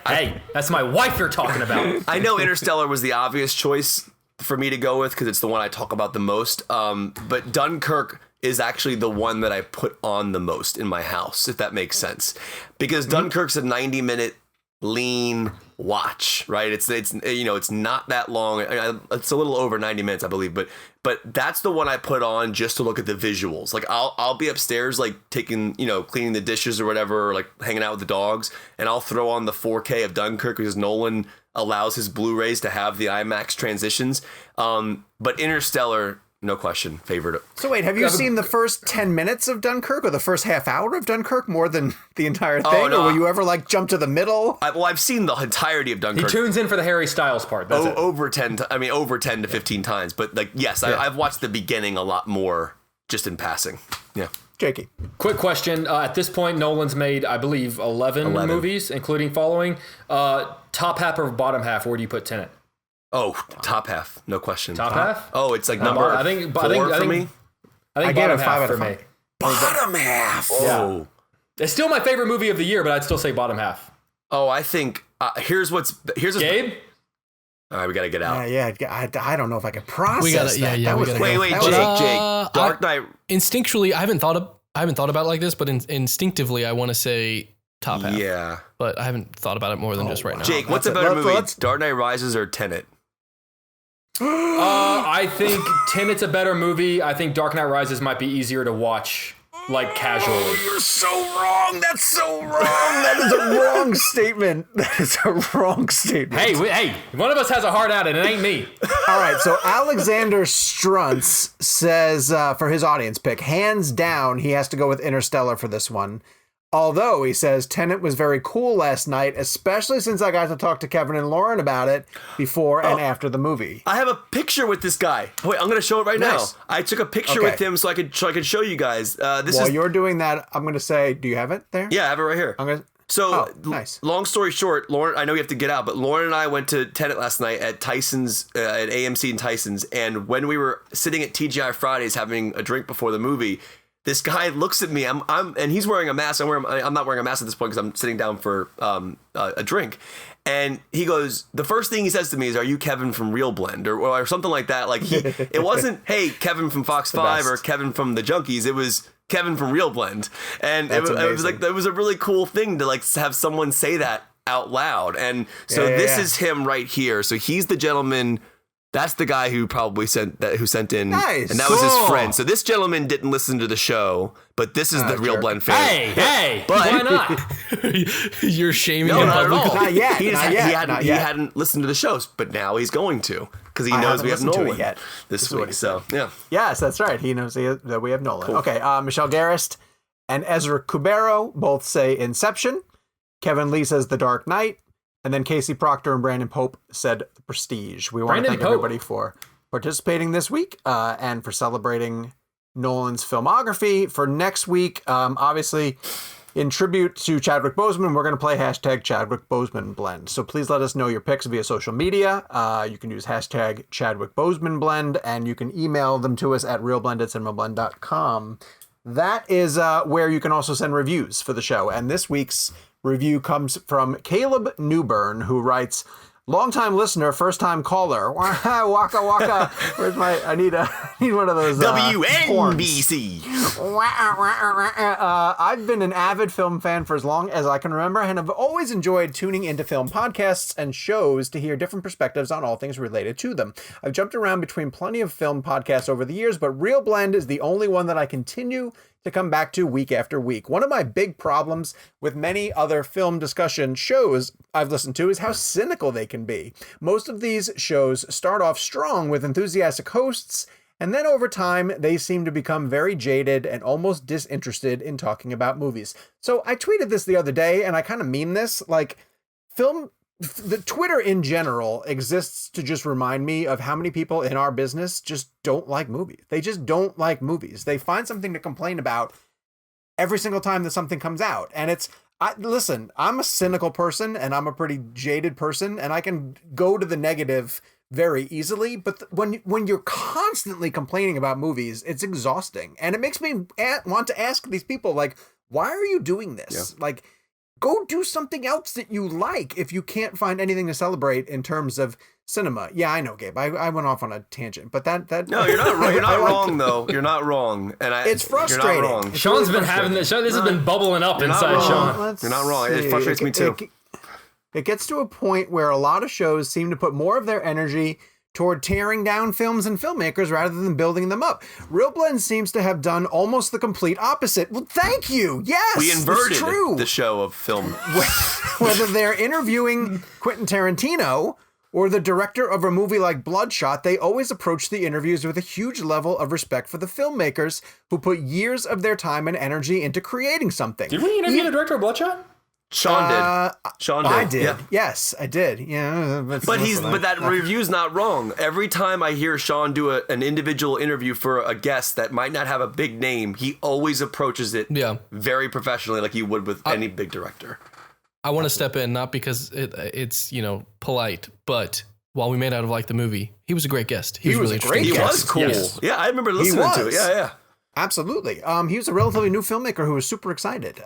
Hey, that's my wife you're talking about. I know Interstellar was the obvious choice for me to go with because it's the one I talk about the most. But Dunkirk is actually the one that I put on the most in my house, if that makes sense. Because Dunkirk's a 90-minute lean watch, right? It's not that long. It's a little over 90 minutes, I believe, but that's the one I put on just to look at the visuals. Like I'll be upstairs, like taking, cleaning the dishes or whatever, or like hanging out with the dogs, and I'll throw on the 4K of Dunkirk because Nolan allows his Blu-rays to have the IMAX transitions. But Interstellar, no question, favorite. So wait, have you seen the first 10 minutes of Dunkirk or the first half hour of Dunkirk more than the entire thing? No, or will you ever jump to the middle? I've seen the entirety of Dunkirk. He tunes in for the Harry Styles part. That's it. Over 10 to 15 times. But yes, I've watched the beginning a lot more just in passing. Yeah. Jakey. Quick question. At this point, Nolan's made, I believe, 11 movies, including Following. Top half or bottom half, where do you put Tenet? Oh, top half, no question. Top half? Oh, it's like number I think 4 for me. I think gave bottom it 5 half out for of me. 5. Bottom half. Oh. Yeah. It's still my favorite movie of the year, but I'd still say bottom half. Oh, I think here's what's Gabe? All right, we got to get out. I don't know if I can process that. Wait, Jake. Dark Knight. Instinctually, I haven't thought about it like this, but instinctively, I want to say top half. Yeah. But I haven't thought about it more than just right now. Jake, what's a better movie? Dark Knight Rises or Tenet? I think Tenet's a better movie. I think Dark Knight Rises might be easier to watch, like, casually. Oh, you're so wrong. That's so wrong. That is a wrong statement. That is a wrong statement. Hey, one of us has a heart out, and it ain't me. All right, so Alexander Struntz says for his audience pick, hands down, he has to go with Interstellar for this one. Although, he says, Tenet was very cool last night, especially since I got to talk to Kevin and Lauren about it before and after the movie. I have a picture with this guy. Wait, I'm going to show it right now. I took a picture with him so I could show you guys. While you're doing that, I'm going to say, do you have it there? Yeah, I have it right here. Nice. Long story short, Lauren, I know you have to get out, but Lauren and I went to Tenet last night at Tyson's, at AMC and Tyson's, and when we were sitting at TGI Fridays having a drink before the movie, this guy looks at me. And he's wearing a mask. I'm not wearing a mask at this point because I'm sitting down for a drink. And he goes, the first thing he says to me is, "Are you Kevin from ReelBlend?" or something like that. Like it wasn't, "Hey, Kevin from Fox 5 or Kevin from the Junkies." It was Kevin from ReelBlend, and it was like that was a really cool thing to like have someone say that out loud. And so this is him right here. So he's the gentleman. That's the guy who probably sent in, nice. And that was his friend. So this gentleman didn't listen to the show, but this is the ReelBlend fan. Hey, but why not? You're shaming no, him not at all. Not yet. He Not yet. hadn't listened to the shows, but now he's going to because he knows we have Nolan yet. this week. So yeah, yes, that's right. He knows that we have Nolan. Cool. Okay, Michelle Garrist and Ezra Cubero both say Inception. Kevin Lee says The Dark Knight. And then Casey Proctor and Brandon Pope said The Prestige. We want to thank everybody for participating this week and for celebrating Nolan's filmography. For next week, obviously, in tribute to Chadwick Boseman, we're going to play hashtag ChadwickBosemanBlend. So please let us know your picks via social media. You can use hashtag ChadwickBosemanBlend, and you can email them to us at ReelBlend@cinemablend.com. That is where you can also send reviews for the show. And this week's review comes from Caleb Newburn, who writes, longtime listener, first time caller. Waka waka. Where's my? I need one of those. WNBC. I've been an avid film fan for as long as I can remember, and have always enjoyed tuning into film podcasts and shows to hear different perspectives on all things related to them. I've jumped around between plenty of film podcasts over the years, but ReelBlend is the only one that I continue to come back to week after week. One of my big problems with many other film discussion shows I've listened to is how cynical they can be. Most of these shows start off strong with enthusiastic hosts, and then over time, they seem to become very jaded and almost disinterested in talking about movies. So I tweeted this the other day, and I kind of mean this, like, the Twitter in general exists to just remind me of how many people in our business just don't like movies. They just don't like movies. They find something to complain about every single time that something comes out. And listen, I'm a cynical person and I'm a pretty jaded person, and I can go to the negative very easily. But when you're constantly complaining about movies, it's exhausting. And it makes me want to ask these people, like, why are you doing this? Yeah. Like, go do something else that you like if you can't find anything to celebrate in terms of cinema. Yeah, I know, Gabe. I went off on a tangent, but that no, you're not wrong. You're not wrong, though. You're not wrong, and it's frustrating. You're not wrong. Sean's been having this. This has been bubbling up inside Sean. You're not wrong. It frustrates me too. It gets to a point where a lot of shows seem to put more of their energy toward tearing down films and filmmakers rather than building them up. ReelBlend seems to have done almost the complete opposite. Well, thank you. Yes, we inverted the show of film. Whether they're interviewing Quentin Tarantino or the director of a movie like Bloodshot, they always approach the interviews with a huge level of respect for the filmmakers who put years of their time and energy into creating something. Did we interview the director of Bloodshot? Sean did. Sean did. I did. Yeah. Yes, I did. Yeah, but that review's not wrong. Every time I hear Sean do an individual interview for a guest that might not have a big name, he always approaches it very professionally, like you would with any big director. I want to step in, not because it's polite, but while we may not have liked the movie, he was a great guest. He was really great. He was cool. Yes. Yeah, I remember listening to it. Yeah. Absolutely. He was a relatively new filmmaker who was super excited.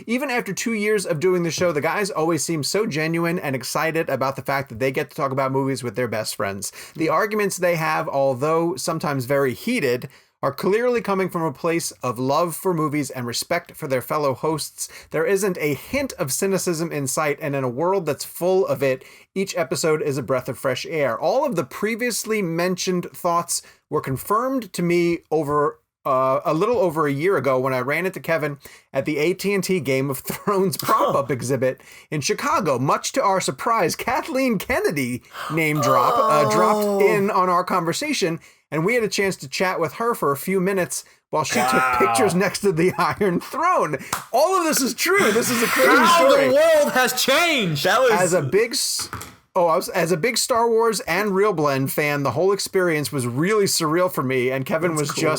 Even after 2 years of doing the show, the guys always seem so genuine and excited about the fact that they get to talk about movies with their best friends. The arguments they have, although sometimes very heated, are clearly coming from a place of love for movies and respect for their fellow hosts. There isn't a hint of cynicism in sight, and in a world that's full of it, each episode is a breath of fresh air. All of the previously mentioned thoughts were confirmed to me over a little over a year ago when I ran into Kevin at the AT&T Game of Thrones prop-up exhibit in Chicago. Much to our surprise, Kathleen Kennedy dropped in on our conversation, and we had a chance to chat with her for a few minutes while she took pictures next to the Iron Throne. All of this is true. This is a crazy story. How the world has changed. As a big Star Wars and ReelBlend fan, the whole experience was really surreal for me, and Kevin was cool.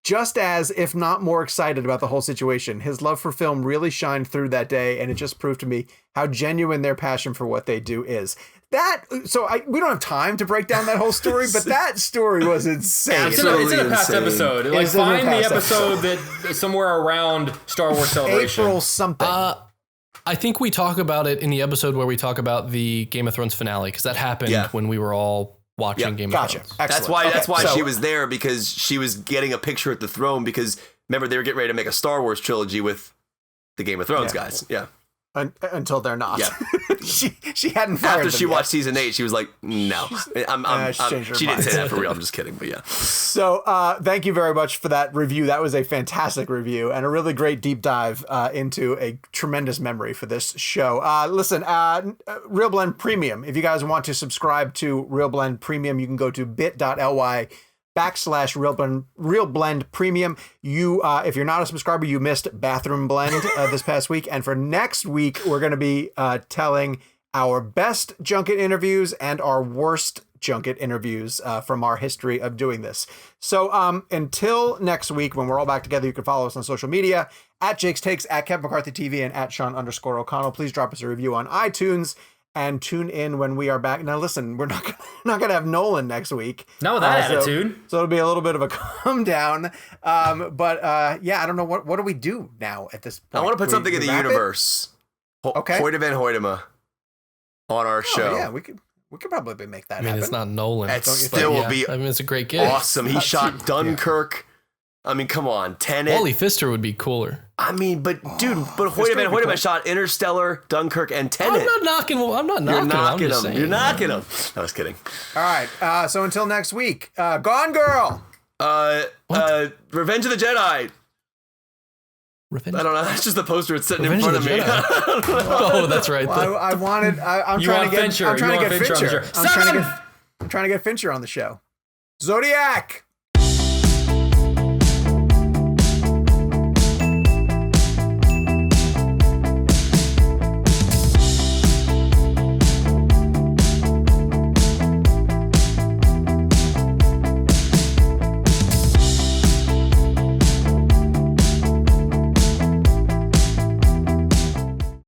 just as, if not more excited about the whole situation. His love for film really shined through that day, and it just proved to me how genuine their passion for what they do is. We don't have time to break down that whole story, but that story was insane. It's in a past episode. Like, find the episode that somewhere around Star Wars Celebration. April something. I think we talk about it in the episode where we talk about the Game of Thrones finale, because that happened when we were all watching Game of Thrones. Excellent. That's why she was there, because she was getting a picture at the throne, because remember, they were getting ready to make a Star Wars trilogy with the Game of Thrones guys. Yeah. until they're not. Yeah. she hadn't fired After them she yet. watched season 8, she was like, no. she changed her She didn't mind. say that for real. I'm just kidding, but yeah. So thank you very much for that review. That was a fantastic review and a really great deep dive into a tremendous memory for this show. Listen, ReelBlend Premium. If you guys want to subscribe to ReelBlend Premium, you can go to bit.ly/ReelBlend Premium. You, if you're not a subscriber, you missed Bathroom Blend this past week. And for next week, we're going to be telling our best junket interviews and our worst junket interviews from our history of doing this. So until next week, when we're all back together, you can follow us on social media at Jake's Takes, at Kevin McCarthy TV, and at Sean_O'Connell. Please drop us a review on iTunes. And tune in when we are back. Now, listen, we're not gonna have Nolan next week. Not with that attitude. So it'll be a little bit of a calm down. But yeah, I don't know what do we do now at this point. I want to put something in the universe. Okay. Hoyte van Hoytema on our show. Yeah, we could probably make that happen. I mean, it's not Nolan. It still will be I mean, it's a great gig. awesome. He shot Dunkirk. I mean, come on, Tenet. Wally Pfister would be cooler. I mean, but Hoyte van Hoytema shot Interstellar, Dunkirk, and Tenet. I'm not knocking him. You're knocking him. You're knocking him. I was kidding. All right. So until next week, Gone Girl. Revenge of the Jedi. Revenge? I don't know. That's just the poster it's sitting Revenge in of front the of me. Jedi. Oh, that's right. Well, I'm You trying want to get Fincher. I'm trying You to want get Fincher on the Fincher. show. I'm trying to get Fincher on the show. Zodiac.